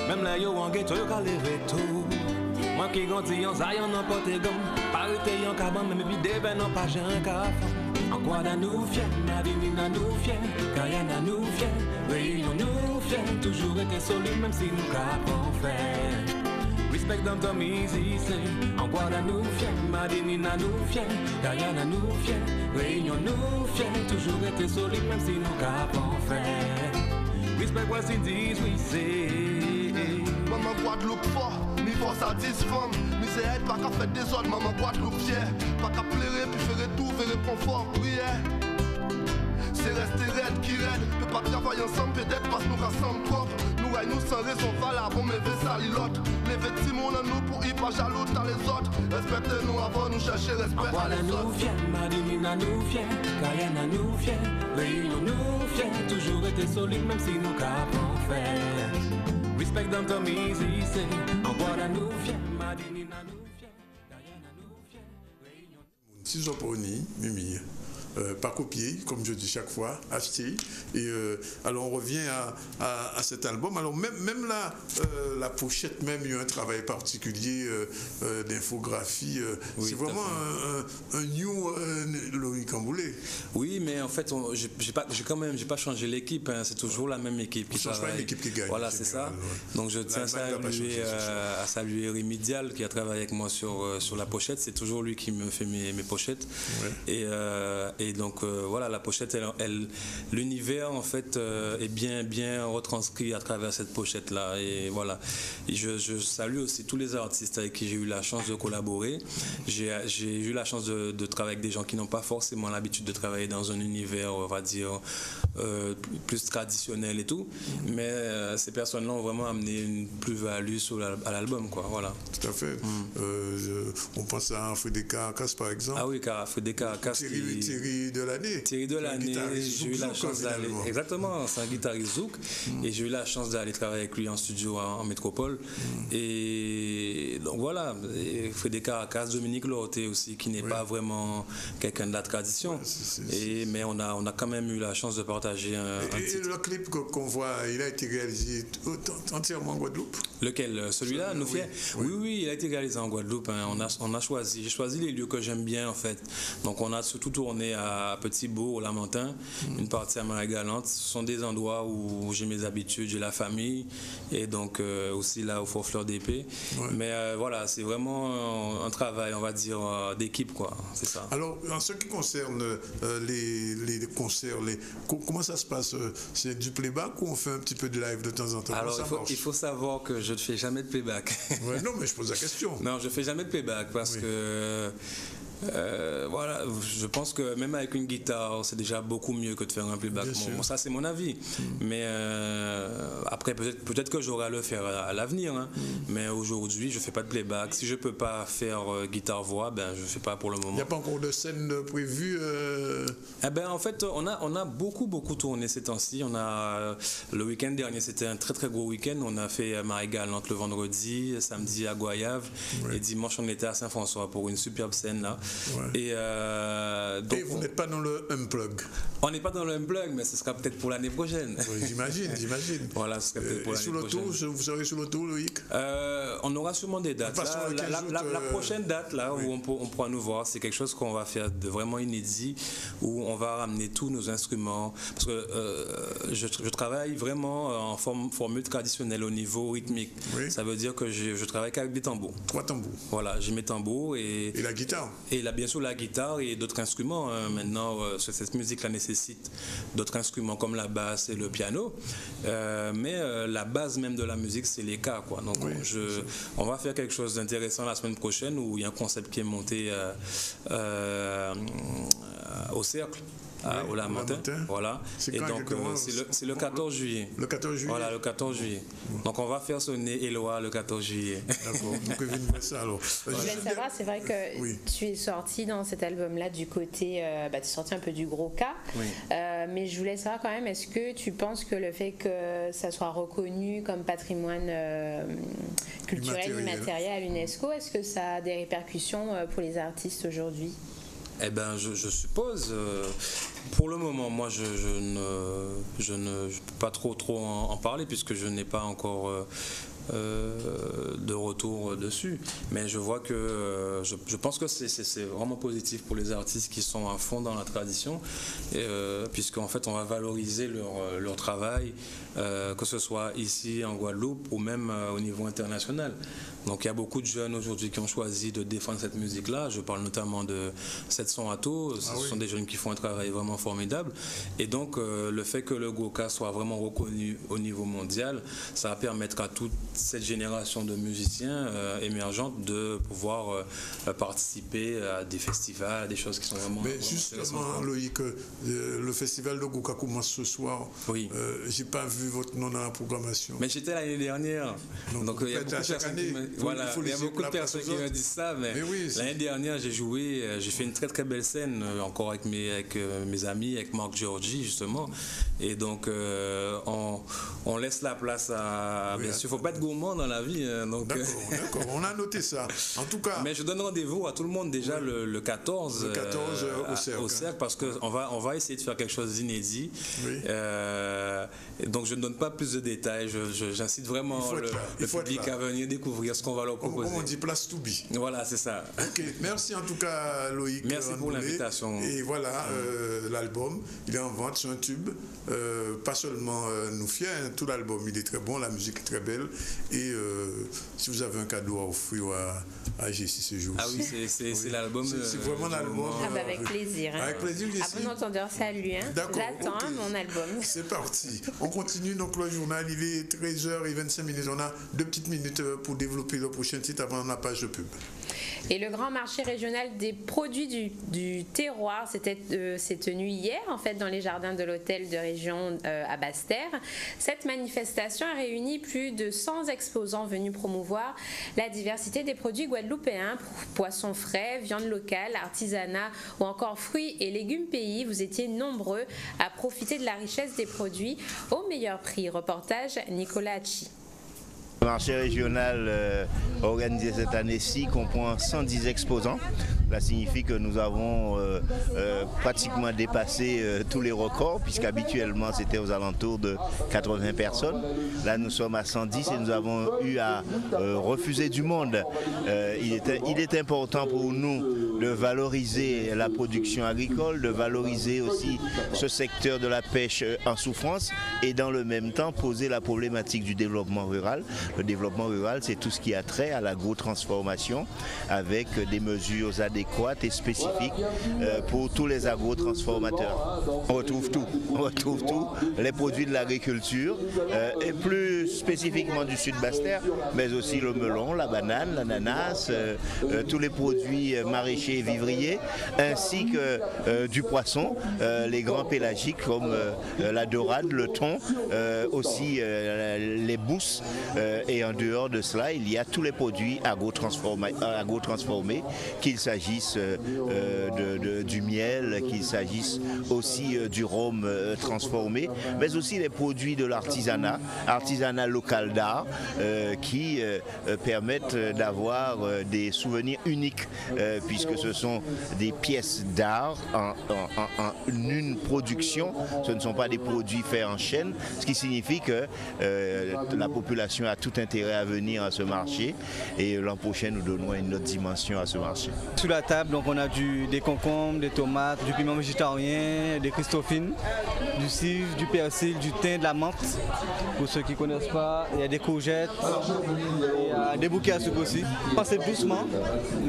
Même là yo en ghetto yo ka lever tout. Moi qui grandis en Zion en Portugal, pas arrêter en cabane même puis des ben en page un café. En Guada nous fiers, Madinina nous fiers, Guyana nous fiers, Réunion nous fiers, toujours été solide même si nous capons faire. Respect them to me easy say, en Guada nous fiers, Madinina nous fiers, Guyana nous fiers, Réunion nous fiers, toujours été solide même si nous capons faire. Respect West Indies we say. Maman Guadeloupe fort, mi force à 10 femmes, mi c'est elle pas qu'à faire des ordres, maman Guadeloupe fière, pas qu'à pleurer puis faire tout, faire confort, prière. C'est rester raide qui raide, peut pas travailler ensemble peut-être parce que nous rassemblons trop. Nous gagnons sans raison valable, on me fait salir l'autre. Les vêtements en nous pour y pas jaloux à les autres. Respectez-nous avant nous chercher respect à les autres. Nous fiers, Madinina nous fiers, Guyana nous fiers, Réunion nous fiers, toujours été solide même si nous capons faire. Respect them to me easy say, en Guada nous fiers, Madinina nous fiers, Guyana nous fiers, Réunion. Si Zoponi, Mimi. Pas copier, comme je dis chaque fois, acheter. Et alors on revient à cet album. Alors même là, la pochette, même il y a un travail particulier d'infographie. Oui, c'est vraiment un new Loïc Camboulé. Oui, mais en fait, j'ai pas changé l'équipe. Hein, c'est toujours la même équipe qui travaille. Pas une équipe qui gagne. Voilà, c'est ça. Ouais. Donc je tiens à saluer Rémi Dial qui a travaillé avec moi sur la pochette. C'est toujours lui qui me fait mes pochettes. Ouais. Et donc voilà, la pochette, l'univers en fait est bien retranscrit à travers cette pochette là. Et voilà, et je salue aussi tous les artistes avec qui j'ai eu la chance de collaborer. J'ai eu la chance de travailler avec des gens qui n'ont pas forcément l'habitude de travailler dans un univers, on va dire, plus traditionnel et tout. Mais ces personnes-là ont vraiment amené une plus-value à l'album, quoi. Voilà. Tout à fait. On pense à Frédéric Caracas, par exemple. Ah oui, Frédéric Caracas. Thierry de l'année. Thierry de l'année. J'ai eu la chance d'aller. Exactement, c'est un guitariste zouk. Et j'ai eu la chance d'aller travailler avec lui en studio en métropole. Et donc voilà, Frédéric Caracas, Dominique Lorté aussi, qui n'est pas vraiment quelqu'un de la tradition. Mais on a quand même eu la chance de partager un titre. Le clip qu'on voit, il a été réalisé entièrement en Guadeloupe. Lequel? Celui-là, Nous Fiers? Oui, il a été réalisé en Guadeloupe. Hein. J'ai choisi les lieux que j'aime bien en fait. Donc on a surtout tourné à Petit-Bourg, au Lamentin, une partie à Marie-Galante. Ce sont des endroits où j'ai mes habitudes, j'ai la famille, et donc aussi là au Fort Fleur d'Épée. Mais voilà, c'est vraiment un travail, on va dire, d'équipe, quoi. C'est ça. Alors, en ce qui concerne les concerts, comment ça se passe? C'est du playback ou on fait un petit peu de live de temps en temps? Alors, il faut savoir que je ne fais jamais de playback. Non, mais je pose la question. Non, je ne fais jamais de playback parce que voilà, je pense que même avec une guitare, c'est déjà beaucoup mieux que de faire un playback. Bon, ça, c'est mon avis. Mais après, peut-être que j'aurai à le faire à l'avenir. Hein. Mais aujourd'hui, je ne fais pas de playback. Si je ne peux pas faire guitare-voix, ben, je ne fais pas pour le moment. Il n'y a pas encore de scène prévue En fait, on a beaucoup tourné ces temps-ci. Le week-end dernier, c'était un très très gros week-end. On a fait Marie-Galante le vendredi, samedi à Goyave. Et dimanche, on était à Saint-François pour une superbe scène là. Et vous n'êtes pas dans le Unplug? On n'est pas dans le Unplug, mais ce sera peut-être pour l'année prochaine. Oui, j'imagine. Voilà, ce sera peut-être pour l'année prochaine. Vous serez sur le tour, Loïc? On aura sûrement des dates. La prochaine date là, où on pourra nous voir, c'est quelque chose qu'on va faire de vraiment inédit, où on va ramener tous nos instruments. Parce que je travaille vraiment en formule traditionnelle au niveau rythmique. Ça veut dire que je travaille qu'avec des tambours. 3 tambours. Voilà, j'ai mes tambours et la guitare. Et là, bien sûr, la guitare et d'autres instruments. Maintenant, cette musique-là nécessite d'autres instruments comme la basse et le piano. Mais la base même de la musique, c'est les cas, quoi. Donc, on va faire quelque chose d'intéressant la semaine prochaine où il y a un concept qui est monté au Cercle. Au Lamentin, voilà. Et donc c'est le 14 juillet. Le 14 juillet. Voilà, le 14 juillet. Donc on va faire sonner Éloi le 14 juillet. D'accord. Donc je vais ça alors. Je voulais savoir, c'est vrai que tu es sorti dans cet album-là du côté, tu es sorti un peu du gros cas. Mais je voulais savoir quand même, est-ce que tu penses que le fait que ça soit reconnu comme patrimoine culturel immatériel à l'UNESCO, est-ce que ça a des répercussions pour les artistes aujourd'hui? Eh bien, je suppose. Pour le moment, moi, je ne peux pas trop en parler puisque je n'ai pas encore de retour dessus. Mais je vois que je pense que c'est vraiment positif pour les artistes qui sont à fond dans la tradition, puisqu'en fait, on va valoriser leur travail, que ce soit ici en Guadeloupe ou même au niveau international. Donc il y a beaucoup de jeunes aujourd'hui qui ont choisi de défendre cette musique-là. Je parle notamment de 700 Ato. Ce sont des jeunes qui font un travail vraiment formidable. Et donc le fait que le Goka soit vraiment reconnu au niveau mondial, ça va permettre à toute cette génération de musiciens émergentes de pouvoir participer à des festivals, à des choses qui sont vraiment... Mais justement, Loïc, le festival de Goka commence ce soir. Oui. J'ai pas vu votre nom dans la programmation. Mais j'étais l'année dernière. Donc il y a beaucoup de personnes qui voilà, il y a beaucoup de personnes qui me disent ça, mais l'année dernière j'ai joué, j'ai fait une très très belle scène encore avec mes amis, avec Marc Georgi justement, et donc on laisse la place à... bien sûr, il ne faut pas être gourmand dans la vie. D'accord, on a noté ça. En tout cas... Mais je donne rendez-vous à tout le monde déjà le 14, au Cercle, parce qu'on va essayer de faire quelque chose d'inédit. Donc je ne donne pas plus de détails, j'incite vraiment le public à venir découvrir ce qu'on va leur proposer. On dit place to be. Voilà, c'est ça. Ok, merci en tout cas Loïc. Merci pour l'invitation. Et voilà, l'album, il est en vente, c'est un tube. Pas seulement Nous Fiers, tout l'album, il est très bon, la musique est très belle. Et si vous avez un cadeau à offrir à Jessie ce jour-ci. Ah oui, c'est l'album. C'est vraiment l'album. Avec plaisir. Avec plaisir, Jessie. À bon entendeur, salut. D'accord. J'attends mon album. C'est parti. On continue donc le journal. Il est 13h25. On a 2 petites minutes pour développer le prochain titre avant la page de pub. Et le grand marché régional des produits du terroir s'est tenu hier en fait dans les jardins de l'hôtel de région à Basse-Terre. Cette manifestation a réuni plus de 100 exposants venus promouvoir la diversité des produits guadeloupéens, poissons frais, viande locale, artisanat ou encore fruits et légumes pays. Vous étiez nombreux à profiter de la richesse des produits au meilleur prix. Reportage Nicolas Hachi. Le marché régional organisé cette année-ci comprend 110 exposants. Cela signifie que nous avons pratiquement dépassé tous les records, puisqu'habituellement c'était aux alentours de 80 personnes. Là nous sommes à 110 et nous avons eu à refuser du monde. Il est important pour nous de valoriser la production agricole, de valoriser aussi ce secteur de la pêche en souffrance et dans le même temps poser la problématique du développement rural. Le développement rural, c'est tout ce qui a trait à l'agro-transformation avec des mesures adéquates et spécifiques pour tous les agro-transformateurs. On retrouve tout, les produits de l'agriculture et plus spécifiquement du sud Basse-Terre, mais aussi le melon, la banane, l'ananas, tous les produits maraîchers et vivriers, ainsi que du poisson, les grands pélagiques comme la dorade, le thon, aussi les bousses. Et en dehors de cela, il y a tous les produits agro-transformés, qu'il s'agisse du miel, qu'il s'agisse aussi du rhum transformé, mais aussi les produits de l'artisanat local d'art, qui permettent d'avoir des souvenirs uniques, puisque ce sont des pièces d'art en une production, ce ne sont pas des produits faits en chaîne, ce qui signifie que la population a tout intérêt à venir à ce marché et l'an prochain nous donnons une autre dimension à ce marché. Sur la table, donc on a des concombres, des tomates, du piment végétarien, des christophines, du cive, du persil, du thym, de la menthe. Pour ceux qui ne connaissent pas, il y a des courgettes, il y a des bouquets à soupe aussi. C'est doucement,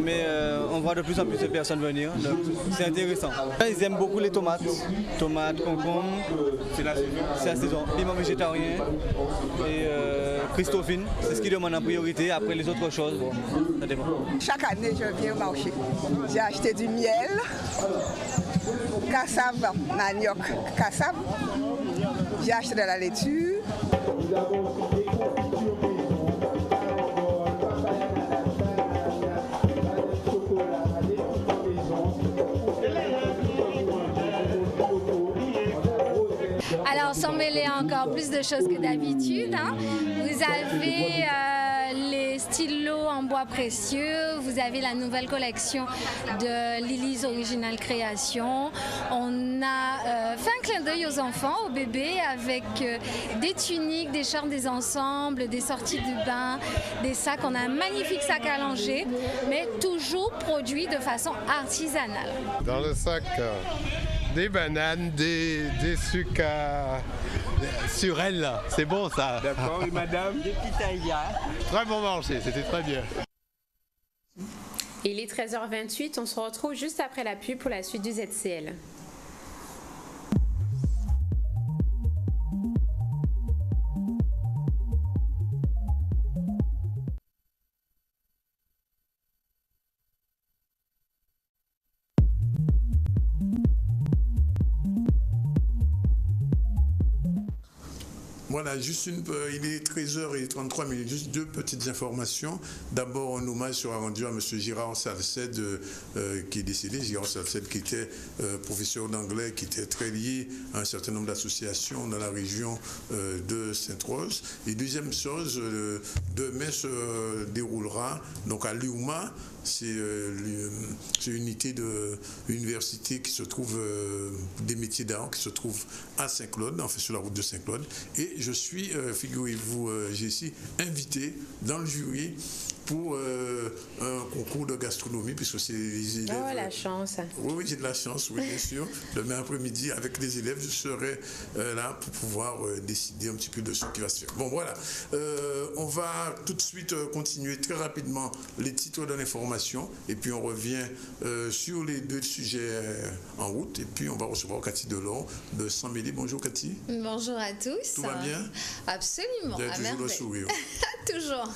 mais on voit de plus en plus de personnes venir, donc c'est intéressant. Ils aiment beaucoup les tomates, concombres, c'est la saison, piment végétarien et christophine, c'est ce qu'ils demandent en priorité, après les autres choses, bon, ça dépend. Chaque année, je viens au marché. J'ai acheté du miel, cassave, manioc, cassave. J'ai acheté de la laitue. Alors, sans mêler encore plus de choses que d'habitude, hein. Vous avez les stylos en bois précieux, vous avez la nouvelle collection de Lily's Original Création. On a fait un clin d'œil aux enfants, aux bébés, avec des tuniques, des shorts, des ensembles, des sorties de bain, des sacs. On a un magnifique sac à langer, mais toujours produit de façon artisanale. Dans le sac, des bananes, des sucres sur elle, c'est bon ça. D'accord, et madame? Des pitayas. Très bon marché, c'était très bien. Il est 13h28, on se retrouve juste après la pub pour la suite du ZCL. Voilà, il est 13h33, juste 2 petites informations. D'abord, un hommage sera rendu à M. Girard Salced, qui est décédé. Girard Salced, qui était professeur d'anglais, qui était très lié à un certain nombre d'associations dans la région de Sainte-Rose. Et deuxième chose, demain se déroulera donc à l'UMA. C'est une unité de l'université qui se trouve, des métiers d'art, qui se trouve à Saint-Claude, en fait sur la route de Saint-Claude. Et je suis, figurez-vous, Jessie, invité dans le jury pour un concours de gastronomie, puisque c'est les élèves... Oh, la chance. Oui, j'ai de la chance, oui, bien sûr. Demain après-midi, avec les élèves, je serai là pour pouvoir décider un petit peu de ce qui va se faire. Bon, voilà. On va tout de suite continuer très rapidement les titres de l'information, et puis on revient sur les deux sujets en route, et puis on va recevoir Cathy Delon de Sans Mêler. Bonjour Cathy. Bonjour à tous. Tout va bien? Absolument. Vous avez toujours le sourire. Toujours.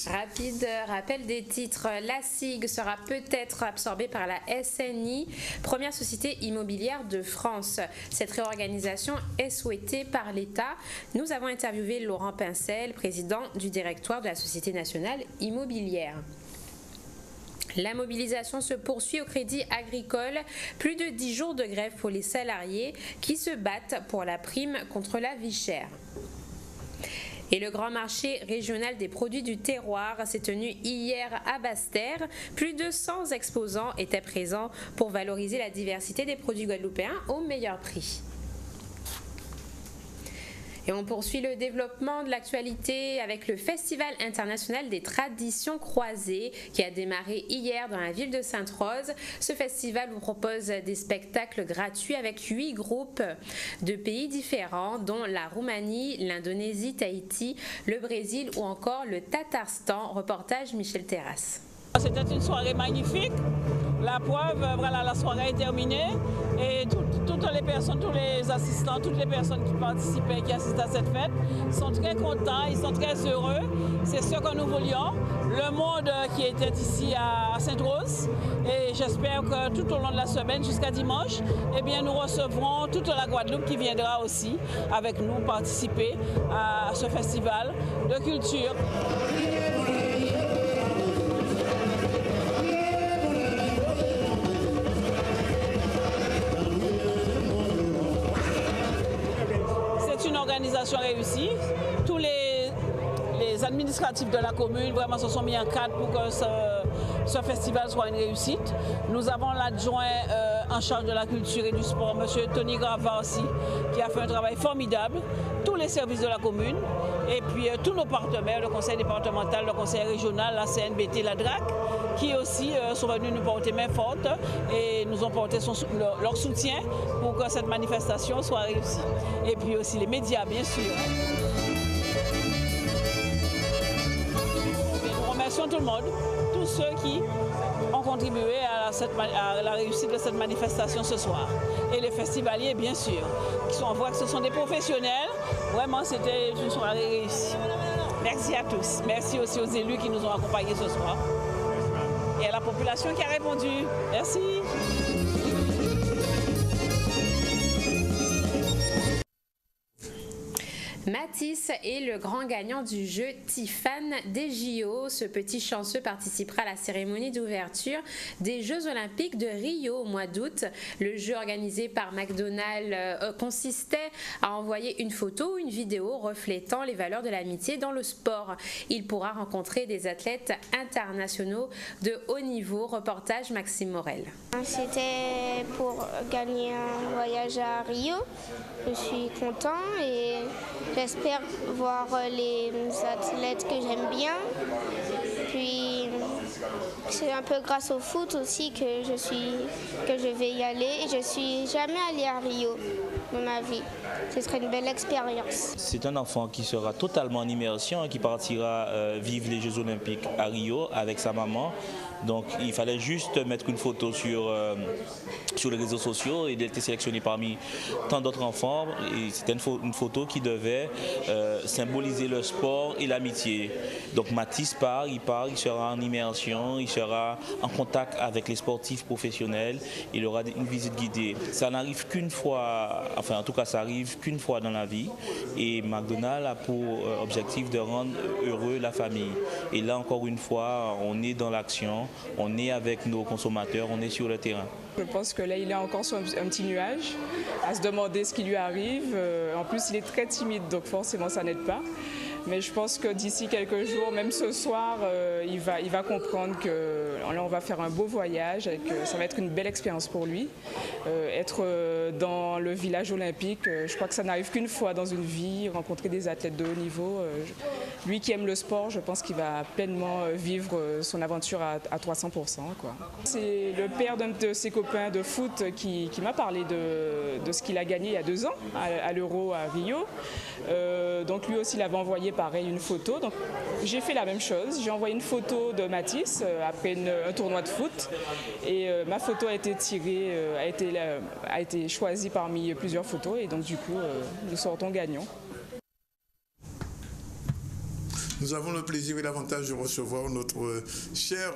Rapide rappel des titres. La SIG sera peut-être absorbée par la SNI, première société immobilière de France. Cette réorganisation est souhaitée par l'État. Nous avons interviewé Laurent Pincel, président du directoire de la Société nationale immobilière. La mobilisation se poursuit au Crédit Agricole. Plus de 10 jours de grève pour les salariés qui se battent pour la prime contre la vie chère. Et le grand marché régional des produits du terroir s'est tenu hier à Basse-Terre. Plus de 100 exposants étaient présents pour valoriser la diversité des produits guadeloupéens au meilleur prix. Et on poursuit le développement de l'actualité avec le Festival international des traditions croisées qui a démarré hier dans la ville de Sainte-Rose. Ce festival vous propose des spectacles gratuits avec 8 groupes de pays différents dont la Roumanie, l'Indonésie, Tahiti, le Brésil ou encore le Tatarstan. Reportage Michel Terrasse. C'était une soirée magnifique. La preuve, voilà, la soirée est terminée et toutes les personnes, tous les assistants, toutes les personnes qui participaient, qui assistent à cette fête sont très contents, ils sont très heureux. C'est ce que nous voulions. Le monde qui était ici à Sainte-Rose et j'espère que tout au long de la semaine jusqu'à dimanche, eh bien, nous recevrons toute la Guadeloupe qui viendra aussi avec nous participer à ce festival de culture. Organisation réussie. Tous les administratifs de la commune vraiment se sont mis en cadre pour que ce festival soit une réussite. Nous avons l'adjoint en charge de la culture et du sport, M. Tony Grava aussi, qui a fait un travail formidable. Tous les services de la commune et puis tous nos partenaires, le conseil départemental, le conseil régional, la CNBT, la DRAC, qui aussi sont venus nous porter main forte et nous ont porté leur soutien pour que cette manifestation soit réussie. Et puis aussi les médias, bien sûr. Nous remercions tout le monde, tous ceux qui ont contribué à la réussite de cette manifestation ce soir. Et les festivaliers, bien sûr, on voit que ce sont des professionnels. Vraiment, c'était une soirée réussie. Merci à tous. Merci aussi aux élus qui nous ont accompagnés ce soir. Et à la population qui a répondu. Merci. Matisse est le grand gagnant du jeu Tiffane des JO. Ce petit chanceux participera à la cérémonie d'ouverture des Jeux Olympiques de Rio au mois d'août. Le jeu organisé par McDonald's consistait à envoyer une photo ou une vidéo reflétant les valeurs de l'amitié dans le sport. Il pourra rencontrer des athlètes internationaux de haut niveau. Reportage Maxime Morel. C'était pour gagner un voyage à Rio. Je suis content et j'espère voir les athlètes que j'aime bien. Puis c'est un peu grâce au foot aussi que je vais y aller. Et je suis jamais allée à Rio de ma vie. Ce serait une belle expérience. C'est un enfant qui sera totalement en immersion et qui partira vivre les Jeux Olympiques à Rio avec sa maman. Donc il fallait juste mettre une photo sur les réseaux sociaux et il a été sélectionné parmi tant d'autres enfants. C'était une photo qui devait symboliser le sport et l'amitié. Donc Matisse il sera en immersion, il sera en contact avec les sportifs professionnels, il aura une visite guidée. Ça n'arrive qu'une fois, enfin en tout cas ça arrive qu'une fois dans la vie et McDonald's a pour objectif de rendre heureux la famille. Et là encore une fois, on est dans l'action. On est avec nos consommateurs, on est sur le terrain. Je pense que là, il est encore sur un petit nuage, à se demander ce qui lui arrive. En plus, il est très timide, donc forcément, ça n'aide pas. Mais je pense que d'ici quelques jours, même ce soir, il va comprendre que là, on va faire un beau voyage. Ça va être une belle expérience pour lui. Être dans le village olympique, je crois que ça n'arrive qu'une fois dans une vie, rencontrer des athlètes de haut niveau. Lui qui aime le sport, je pense qu'il va pleinement vivre son aventure à 300%. C'est le père d'un de ses copains de foot qui m'a parlé de ce qu'il a gagné il y a 2 ans à l'Euro à Rio. Donc lui aussi, il avait envoyé pareil une photo. Donc j'ai fait la même chose. J'ai envoyé une photo de Mathis après un tournoi de foot. Et ma photo a été tirée, a été choisie parmi plusieurs photos. Et donc du coup, nous sortons gagnants. Nous avons le plaisir et l'avantage de recevoir notre chère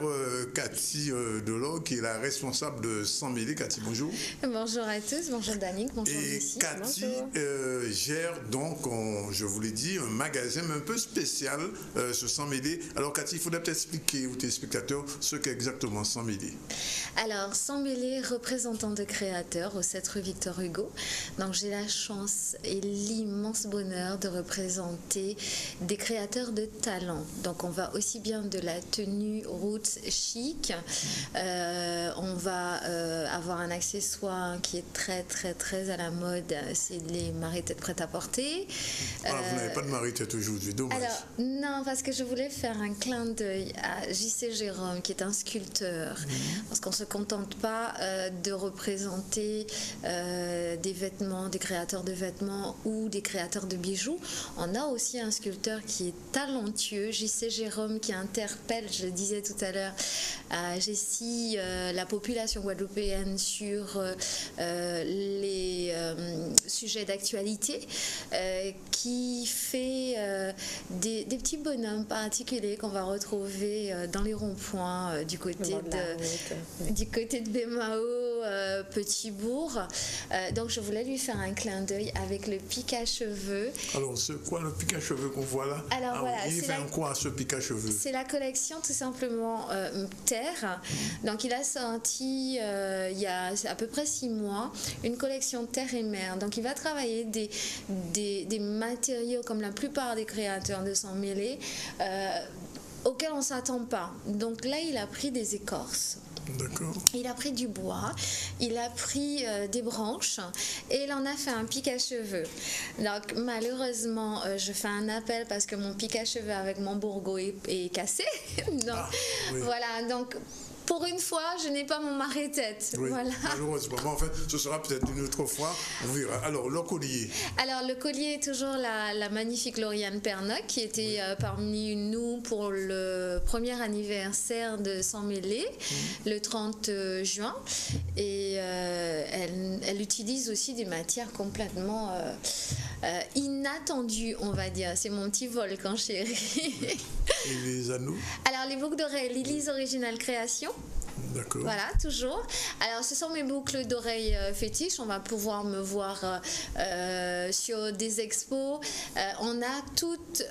Cathy Delors, qui est la responsable de Sans Mêler. Cathy, bonjour. Bonjour à tous, bonjour Danick, bonjour Lucie. Et Cathy gère donc, je vous l'ai dit, un magasin un peu spécial, ce Sans Mêler. Alors Cathy, il faudrait peut-être expliquer aux téléspectateurs ce qu'est exactement Sans Mêler. Alors, Sans Mêler, représentant de créateurs au 7 rue Victor Hugo. Donc j'ai la chance et l'immense bonheur de représenter des créateurs de talent. Donc on va aussi bien de la tenue roots chic, on va avoir un accessoire qui est très à la mode, c'est les marées-têtes prêt-à-porter. Vous n'avez pas de marée-tête aujourd'hui, dommage. Alors non, parce que je voulais faire un clin d'œil à J.C. Jérôme, qui est un sculpteur, parce qu'on ne se contente pas de représenter des vêtements, des créateurs de vêtements ou des créateurs de bijoux. On a aussi un sculpteur qui est talentueux, J.C. Jérôme, qui interpelle, je le disais tout à l'heure, à Jessie, la population guadeloupéenne sur les sujets d'actualité, qui fait des petits bonhommes particuliers qu'on va retrouver dans les ronds-points du côté de Bémao, Petit-Bourg. Donc je voulais lui faire un clin d'œil avec le pic à cheveux. Alors c'est quoi le pic à cheveux qu'on voit là? Alors voilà, il fait quoi ce pic à cheveux? C'est la collection tout simplement Terre. Donc il a sorti il y a à peu près 6 mois une collection Terre et Mer. Donc il va travailler des matériaux comme la plupart des créateurs de Sans Mêler auxquels on ne s'attend pas. Donc là il a pris des écorces. D'accord. Il a pris du bois, il a pris des branches et il en a fait un pic à cheveux. Donc malheureusement, je fais un appel parce que mon pic à cheveux avec mon bourgeot est cassé. Donc, oui. Voilà, donc pour une fois, je n'ai pas mon marée-tête. Oui, voilà. Malheureusement. En fait, ce sera peut-être une autre fois. On verra. Alors, le collier. Alors, le collier est toujours la magnifique Lauriane Pernoc, qui était parmi nous pour le premier anniversaire de Sans Mêler, le 30 juin. Et elle utilise aussi des matières complètement inattendues, on va dire. C'est mon petit volcan chéri. Et les anneaux? Alors, les boucles d'oreilles, Lily's Original Création. D'accord. Voilà, toujours. Alors, ce sont mes boucles d'oreilles fétiches. On va pouvoir me voir sur des expos. On a toutes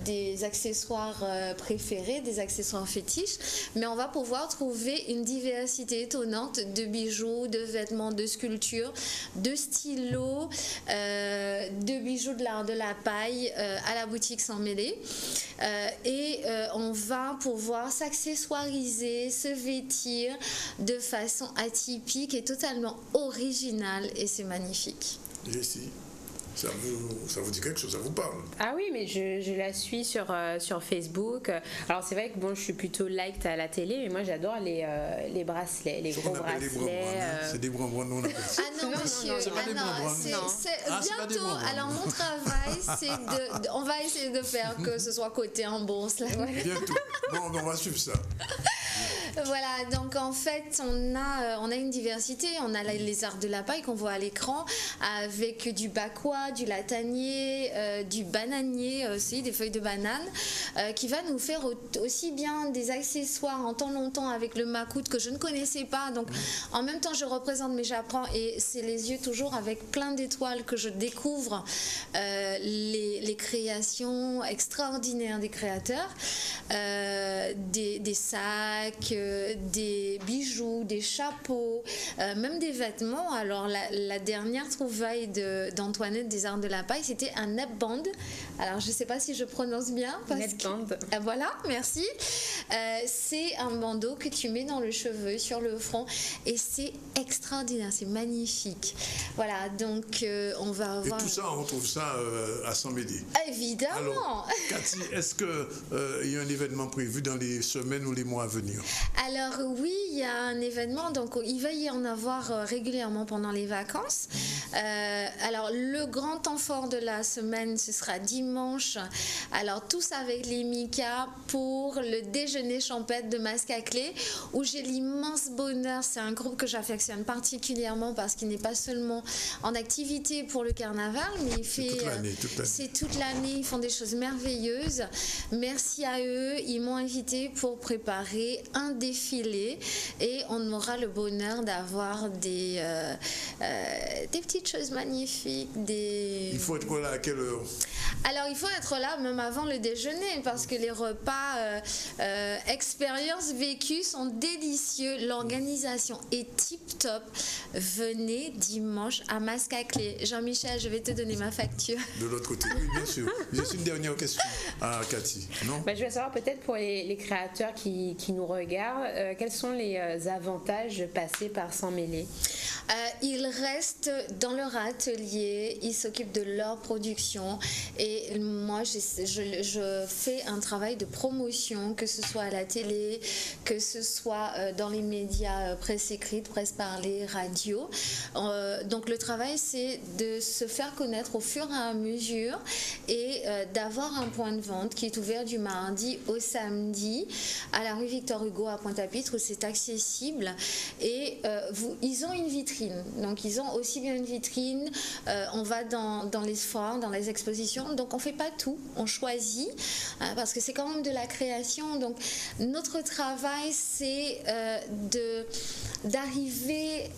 des accessoires préférés, des accessoires fétiches, mais on va pouvoir trouver une diversité étonnante de bijoux, de vêtements, de sculptures, de stylos, de bijoux de l'art de la paille à la boutique Sans Mêler. Et on va pouvoir s'accessoiriser, se vêtir de façon atypique et totalement originale, et c'est magnifique. Jessie, ça vous dit quelque chose, ça vous parle? Ah oui, mais je la suis sur Facebook. Alors c'est vrai que bon, je suis plutôt liked à la télé, mais moi j'adore les bracelets, les gros bracelets. C'est des bonbons, on appelle ça. Ah non, monsieur, bientôt. Alors mon travail, on va essayer de faire que ce soit coté en bourse. Là. Bientôt. Bon, on va suivre ça. Voilà, donc en fait, on a une diversité. On a les arts de la paille qu'on voit à l'écran, avec du bakwa, du latanier, du bananier aussi, des feuilles de banane, qui va nous faire aussi bien des accessoires en temps longtemps avec le macoute que je ne connaissais pas. Donc en même temps, je représente, mais j'apprends, et c'est les yeux toujours avec plein d'étoiles que je découvre les créations extraordinaires des créateurs, des sacs, des bijoux, des chapeaux, même des vêtements. Alors la dernière trouvaille d'Antoinette des Arts de la Paille, c'était un neckband. Alors je ne sais pas si je prononce bien. Neckband. Voilà, merci. C'est un bandeau que tu mets dans le cheveu, sur le front, et c'est extraordinaire, c'est magnifique. Voilà, donc on va avoir... Et tout ça, on trouve ça à Saint-Médée. Évidemment. Alors, Cathy, est-ce qu'il y a un événement prévu dans les semaines ou les mois à venir? Alors oui, il y a un événement, donc il va y en avoir régulièrement pendant les vacances. Alors le grand temps fort de la semaine, ce sera dimanche. Alors tous avec les Mika pour le déjeuner champêtre de Masque à Clé, où j'ai l'immense bonheur, c'est un groupe que j'affectionne particulièrement parce qu'il n'est pas seulement en activité pour le carnaval, mais il fait... C'est toute l'année, ils font des choses merveilleuses. Merci à eux, ils m'ont invité pour préparer un défilé et on aura le bonheur d'avoir des petites choses magnifiques. Il faut être là à quelle heure? Alors il faut être là même avant le déjeuner parce que les repas expériences vécues sont délicieux. L'organisation est tip top. Venez dimanche à Masque à Clé. Jean-Michel, je vais te donner ma facture. De l'autre côté, oui, bien sûr. J'ai une dernière question à Cathy. Non? Je vais savoir peut-être pour les créateurs qui nous regardent, quels sont les avantages de passer par Saint-Mêlé? Ils restent dans leur atelier, ils s'occupent de leur production et moi je fais un travail de promotion, que ce soit à la télé, que ce soit dans les médias presse écrite, presse parlée, radio. Donc le travail c'est de se faire connaître au fur et à mesure et d'avoir un point de vente qui est ouvert du mardi au samedi à la rue Victor Hugo à Pointe-à-Pitre où c'est accessible et ils ont une vitrine. Donc ils ont aussi bien une vitrine, on va dans les foires, dans les expositions, donc on ne fait pas tout, on choisit, parce que c'est quand même de la création. Donc notre travail c'est d'arriver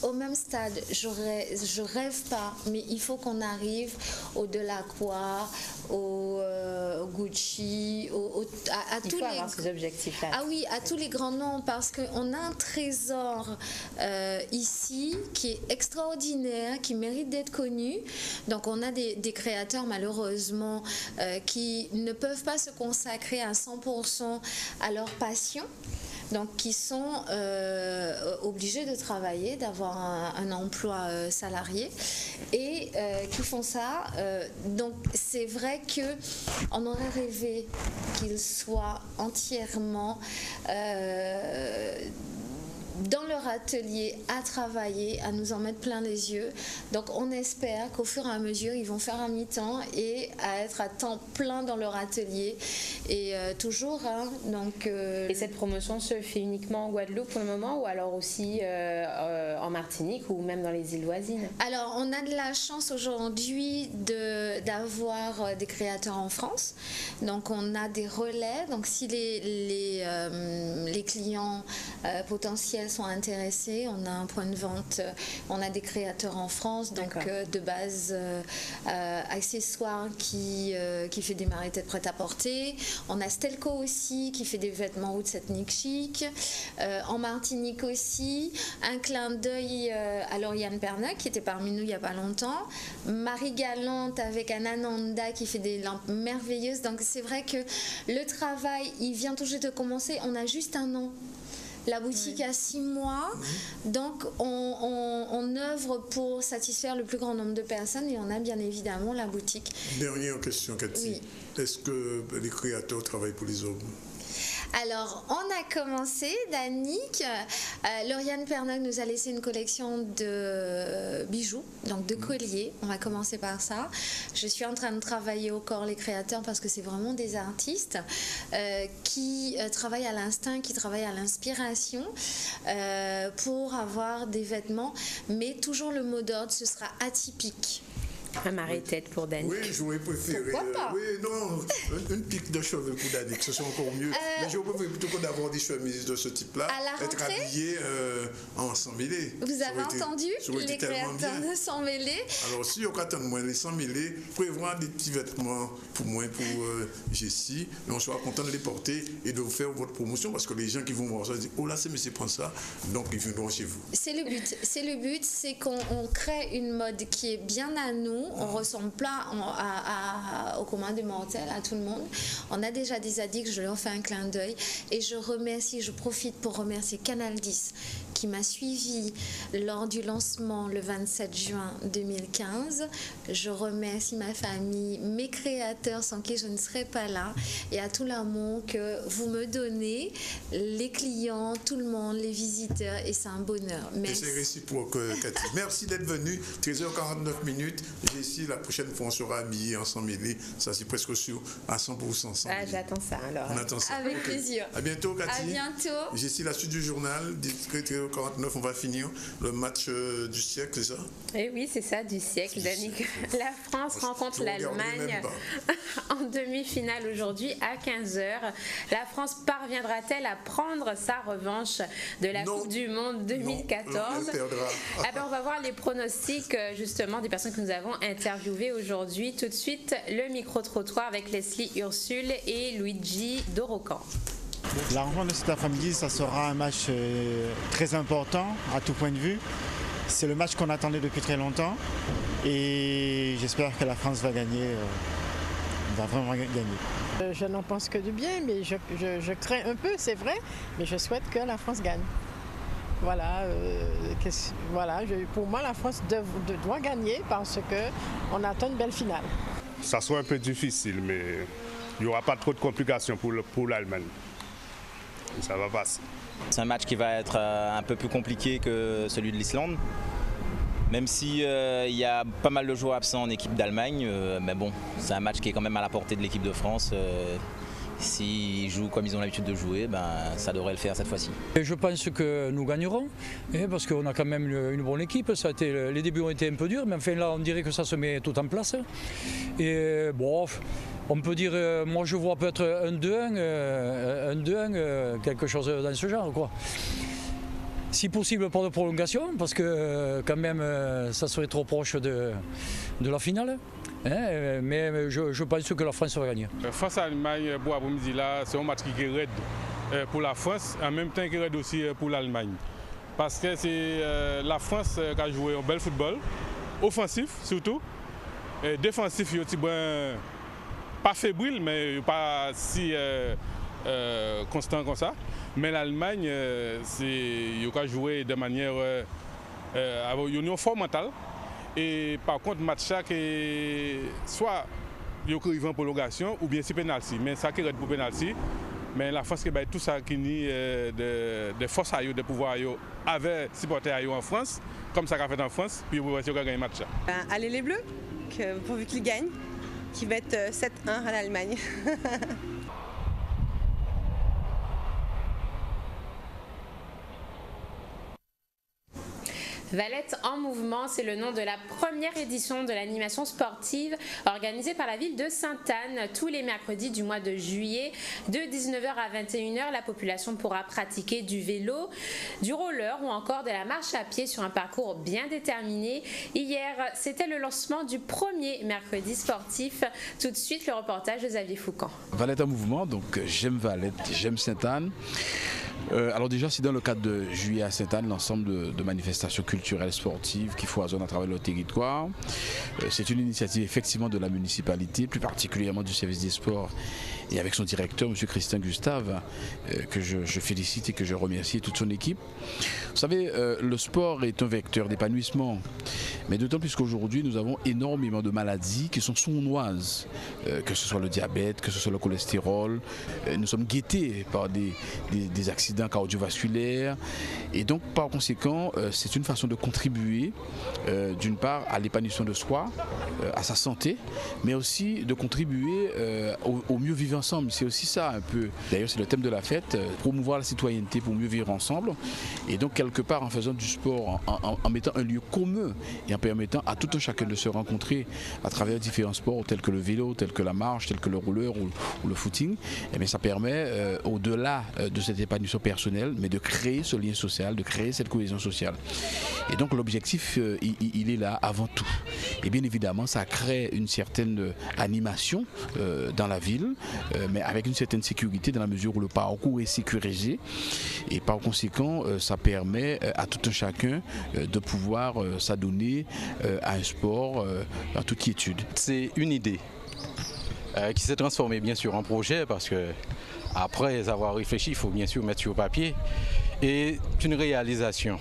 au même stade. Je rêve pas, mais il faut qu'on arrive au Delacroix, au Gucci, à tous les... ces objectifs-là. Ah oui, à tous les grands noms, parce qu'on a un trésor ici qui est extraordinaire, qui mérite d'être connu. Donc on a des créateurs malheureusement qui ne peuvent pas se consacrer à 100% à leur passion. Donc qui sont obligés de travailler, d'avoir un emploi salarié et qui font ça. Donc c'est vrai qu'on aurait rêvé qu'ils soient entièrement dans leur atelier à travailler, à nous en mettre plein les yeux. Donc on espère qu'au fur et à mesure, ils vont faire un mi-temps et à être à temps plein dans leur atelier. Et toujours, donc... Et cette promotion se fait uniquement en Guadeloupe pour le moment ou alors aussi en Martinique ou même dans les îles voisines? Alors on a de la chance aujourd'hui d'avoir des créateurs en France. Donc on a des relais. Donc si les clients potentiels sont intéressés, on a un point de vente, on a des créateurs en France, donc de base accessoires qui fait des maritettes prêt-à-porter. On a Stelco aussi qui fait des vêtements haute ethnique chic. En Martinique aussi, un clin d'œil à Lauriane Pernac qui était parmi nous il n'y a pas longtemps. Marie Galante avec Ananda qui fait des lampes merveilleuses. Donc c'est vrai que le travail, il vient tout juste de commencer. On a juste un an. La boutique a 6 mois, donc on œuvre pour satisfaire le plus grand nombre de personnes et on a bien évidemment la boutique. Dernière question, Cathy. Oui. Est-ce que les créateurs travaillent pour les hommes? Alors, on a commencé, Danick. Lauriane Pernac nous a laissé une collection de bijoux, donc de colliers. On va commencer par ça. Je suis en train de travailler au corps les créateurs parce que c'est vraiment des artistes qui travaillent à l'instinct, qui travaillent à l'inspiration pour avoir des vêtements. Mais toujours le mot d'ordre, ce sera atypique. Un marée-tête pour Danick. Oui, j'aurais préféré. Pourquoi pas? Oui, non, une pique de cheveux pour Danick, ce serait encore mieux. Mais j'aurais préféré plutôt que d'avoir des chemises de ce type-là, être habillé en sans-mêlé. Vous avez entendu les créateurs de sans mêlé? Alors, si on attend moins les sans mêlé, prévoir des petits vêtements pour moi, pour Jessie, et on sera content de les porter et de vous faire votre promotion parce que les gens qui vont voir ça disent oh là, c'est monsieur prend ça, donc ils viendront chez vous. C'est le but, c'est qu'on crée une mode qui est bien à nous. On ressemble pas au commun des mortels, à tout le monde. On a déjà des addicts, je leur fais un clin d'œil. Et je profite pour remercier Canal 10 qui m'a suivi lors du lancement le 27 juin 2015. Je remercie ma famille, mes créateurs sans qui je ne serais pas là et à tout l'amour que vous me donnez, les clients, tout le monde, les visiteurs et c'est un bonheur. Merci. Et c'est réciproque, Cathy. Merci d'être venue. 13h49 minutes. Jessie, la prochaine fois, on sera habillés en sans mêlé. Ça, c'est presque sûr à 100%. Ah, j'attends ça alors. On attend ça. Avec plaisir. À bientôt, Cathy. À bientôt. Jessie, la suite du journal, 13h49, on va finir le match du siècle, c'est ça? Eh oui, c'est ça, du siècle, Danick. La France rencontre l'Allemagne en demi-finale aujourd'hui à 15h. La France parviendra-t-elle à prendre sa revanche de la Coupe du Monde 2014? On va voir les pronostics justement des personnes que nous avons interviewées aujourd'hui. Tout de suite, le micro-trottoir avec Leslie Ursule et Luigi Dorocan. La rencontre de cet après-midi, ça sera un match très important à tout point de vue. C'est le match qu'on attendait depuis très longtemps et j'espère que la France va gagner, va vraiment gagner. Je n'en pense que du bien, mais je crains un peu, c'est vrai, mais je souhaite que la France gagne. Voilà, pour moi, la France doit gagner parce qu'on attend une belle finale. Ça sera un peu difficile, mais il n'y aura pas trop de complications pour l'Allemagne. Ça va passer. C'est un match qui va être un peu plus compliqué que celui de l'Islande. Même si il y a pas mal de joueurs absents en équipe d'Allemagne, mais bon, c'est un match qui est quand même à la portée de l'équipe de France. S'ils jouent comme ils ont l'habitude de jouer, ça devrait le faire cette fois-ci. Je pense que nous gagnerons, parce qu'on a quand même une bonne équipe. Les débuts ont été un peu durs, mais enfin là on dirait que ça se met tout en place. Et bon, on peut dire, moi je vois peut-être un 2-1, quelque chose dans ce genre, quoi. Si possible pas de prolongation, parce que quand même ça serait trop proche de la finale. Mais je pense que la France va gagner. Face à l'Allemagne, c'est un match qui est raide pour la France, en même temps qui est raide aussi pour l'Allemagne. Parce que c'est la France qui a joué un bel football, offensif surtout, défensif, il est pas fébrile, mais pas si constant comme ça. Mais l'Allemagne, il a joué de manière avec une force mentale. Et par contre, match chaque soit il arrive en prolongation ou bien c'est penalty. Mais ça qui est pour penalty. Mais la France qui a tout ça qui nie de force à eux, de pouvoir avec supporter à eux en France, comme ça qu'a fait en France, puis vous voyez gagner le match. Allez les Bleus, pourvu qu'ils gagnent, qui va être 7-1 à l'Allemagne. Valette en mouvement, c'est le nom de la première édition de l'animation sportive organisée par la ville de Sainte-Anne tous les mercredis du mois de juillet. De 19h à 21h, la population pourra pratiquer du vélo, du roller ou encore de la marche à pied sur un parcours bien déterminé. Hier, c'était le lancement du premier mercredi sportif. Tout de suite, le reportage de Xavier Foucan. Valette en mouvement, donc j'aime Valette, j'aime Sainte-Anne. Alors déjà, c'est dans le cadre de Juillet à Sainte-Anne, l'ensemble de manifestations culturelles, sportives qui foisonnent à travers le territoire. C'est une initiative effectivement de la municipalité, plus particulièrement du service des sports et avec son directeur, M. Christian Gustave, que je félicite et que je remercie et toute son équipe. Vous savez, le sport est un vecteur d'épanouissement, mais d'autant plus qu'aujourd'hui, nous avons énormément de maladies qui sont sournoises, que ce soit le diabète, que ce soit le cholestérol. Nous sommes guettés par des accidents cardiovasculaires et donc par conséquent c'est une façon de contribuer d'une part à l'épanouissement de soi, à sa santé, mais aussi de contribuer au mieux vivre ensemble, c'est aussi ça un peu. D'ailleurs, c'est le thème de la fête, promouvoir la citoyenneté pour mieux vivre ensemble. Et donc, quelque part, en faisant du sport, en mettant un lieu commun et en permettant à tout un chacun de se rencontrer à travers différents sports tels que le vélo, tels que la marche, tels que le rouleur ou le footing, eh bien, ça permet, au-delà de cette épanouissement personnel, mais de créer ce lien social, de créer cette cohésion sociale. Et donc, l'objectif, il est là avant tout. Et bien évidemment, ça crée une certaine animation dans la ville, mais avec une certaine sécurité dans la mesure où le parcours est sécurisé. Et par conséquent, ça permet à tout un chacun de pouvoir s'adonner à un sport en toute quiétude. C'est une idée qui s'est transformée bien sûr en projet parce que après avoir réfléchi, il faut bien sûr mettre sur papier. Et une réalisation.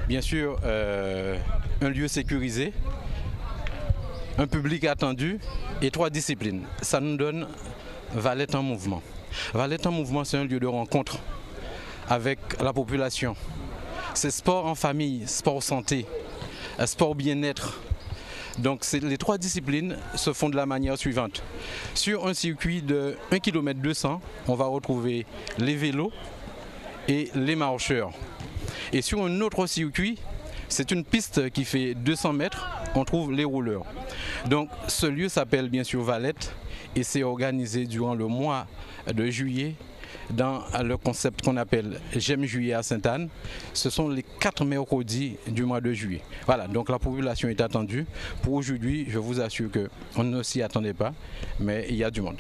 Bien sûr, un lieu sécurisé, un public attendu et 3 disciplines. Ça nous donne Valette en mouvement. Valette en mouvement, c'est un lieu de rencontre avec la population. C'est sport en famille, sport santé, sport bien-être. Donc les 3 disciplines se font de la manière suivante. Sur un circuit de 1 km 200, on va retrouver les vélos et les marcheurs. Et sur un autre circuit, c'est une piste qui fait 200 mètres, on trouve les rouleurs. Donc ce lieu s'appelle bien sûr Valette et c'est organisé durant le mois de juillet dans le concept qu'on appelle J'aime juillet à Sainte-Anne. Ce sont les 4 mercredis du mois de juillet. Voilà, donc la population est attendue. Pour aujourd'hui, je vous assure qu'on ne s'y attendait pas, mais il y a du monde.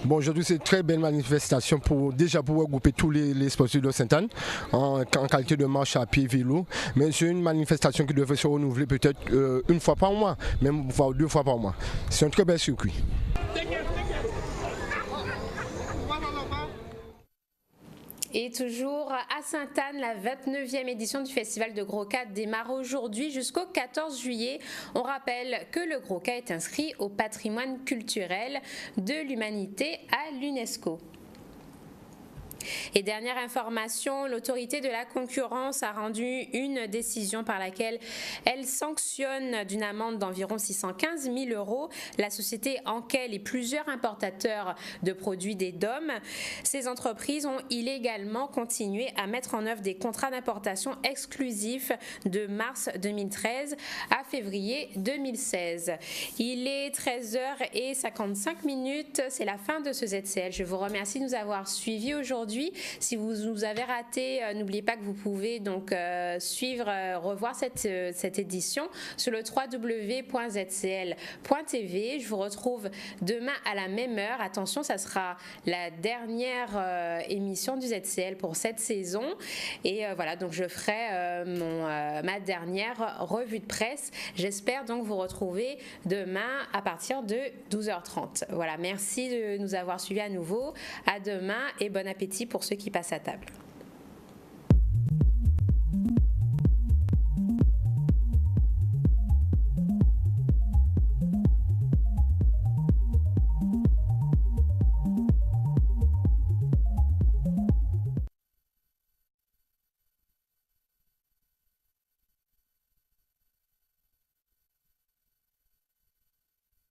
Bon, aujourd'hui, c'est une très belle manifestation pour regrouper tous les sportifs de Sainte-Anne en qualité de marche à pied, vélo. Mais c'est une manifestation qui devrait se renouveler peut-être une fois par mois, même voire 2 fois par mois. C'est un très bel circuit. Et toujours à Sainte-Anne, la 29e édition du Festival de Gros-Cas démarre aujourd'hui jusqu'au 14 juillet. On rappelle que le Gros-Cas est inscrit au patrimoine culturel de l'humanité à l'UNESCO. Et dernière information, l'autorité de la concurrence a rendu une décision par laquelle elle sanctionne d'une amende d'environ 615 000 € la société Ankel et plusieurs importateurs de produits des DOM. Ces entreprises ont illégalement continué à mettre en œuvre des contrats d'importation exclusifs de mars 2013 à février 2016. Il est 13h55, c'est la fin de ce ZCL. Je vous remercie de nous avoir suivis aujourd'hui. Si vous nous avez raté, n'oubliez pas que vous pouvez donc revoir cette édition sur le www.zcl.tv. Je vous retrouve demain à la même heure. Attention, ça sera la dernière émission du ZCL pour cette saison. Et voilà, donc je ferai ma dernière revue de presse. J'espère donc vous retrouver demain à partir de 12h30. Voilà, merci de nous avoir suivis à nouveau. À demain et bon appétit pour ceux qui passent à table.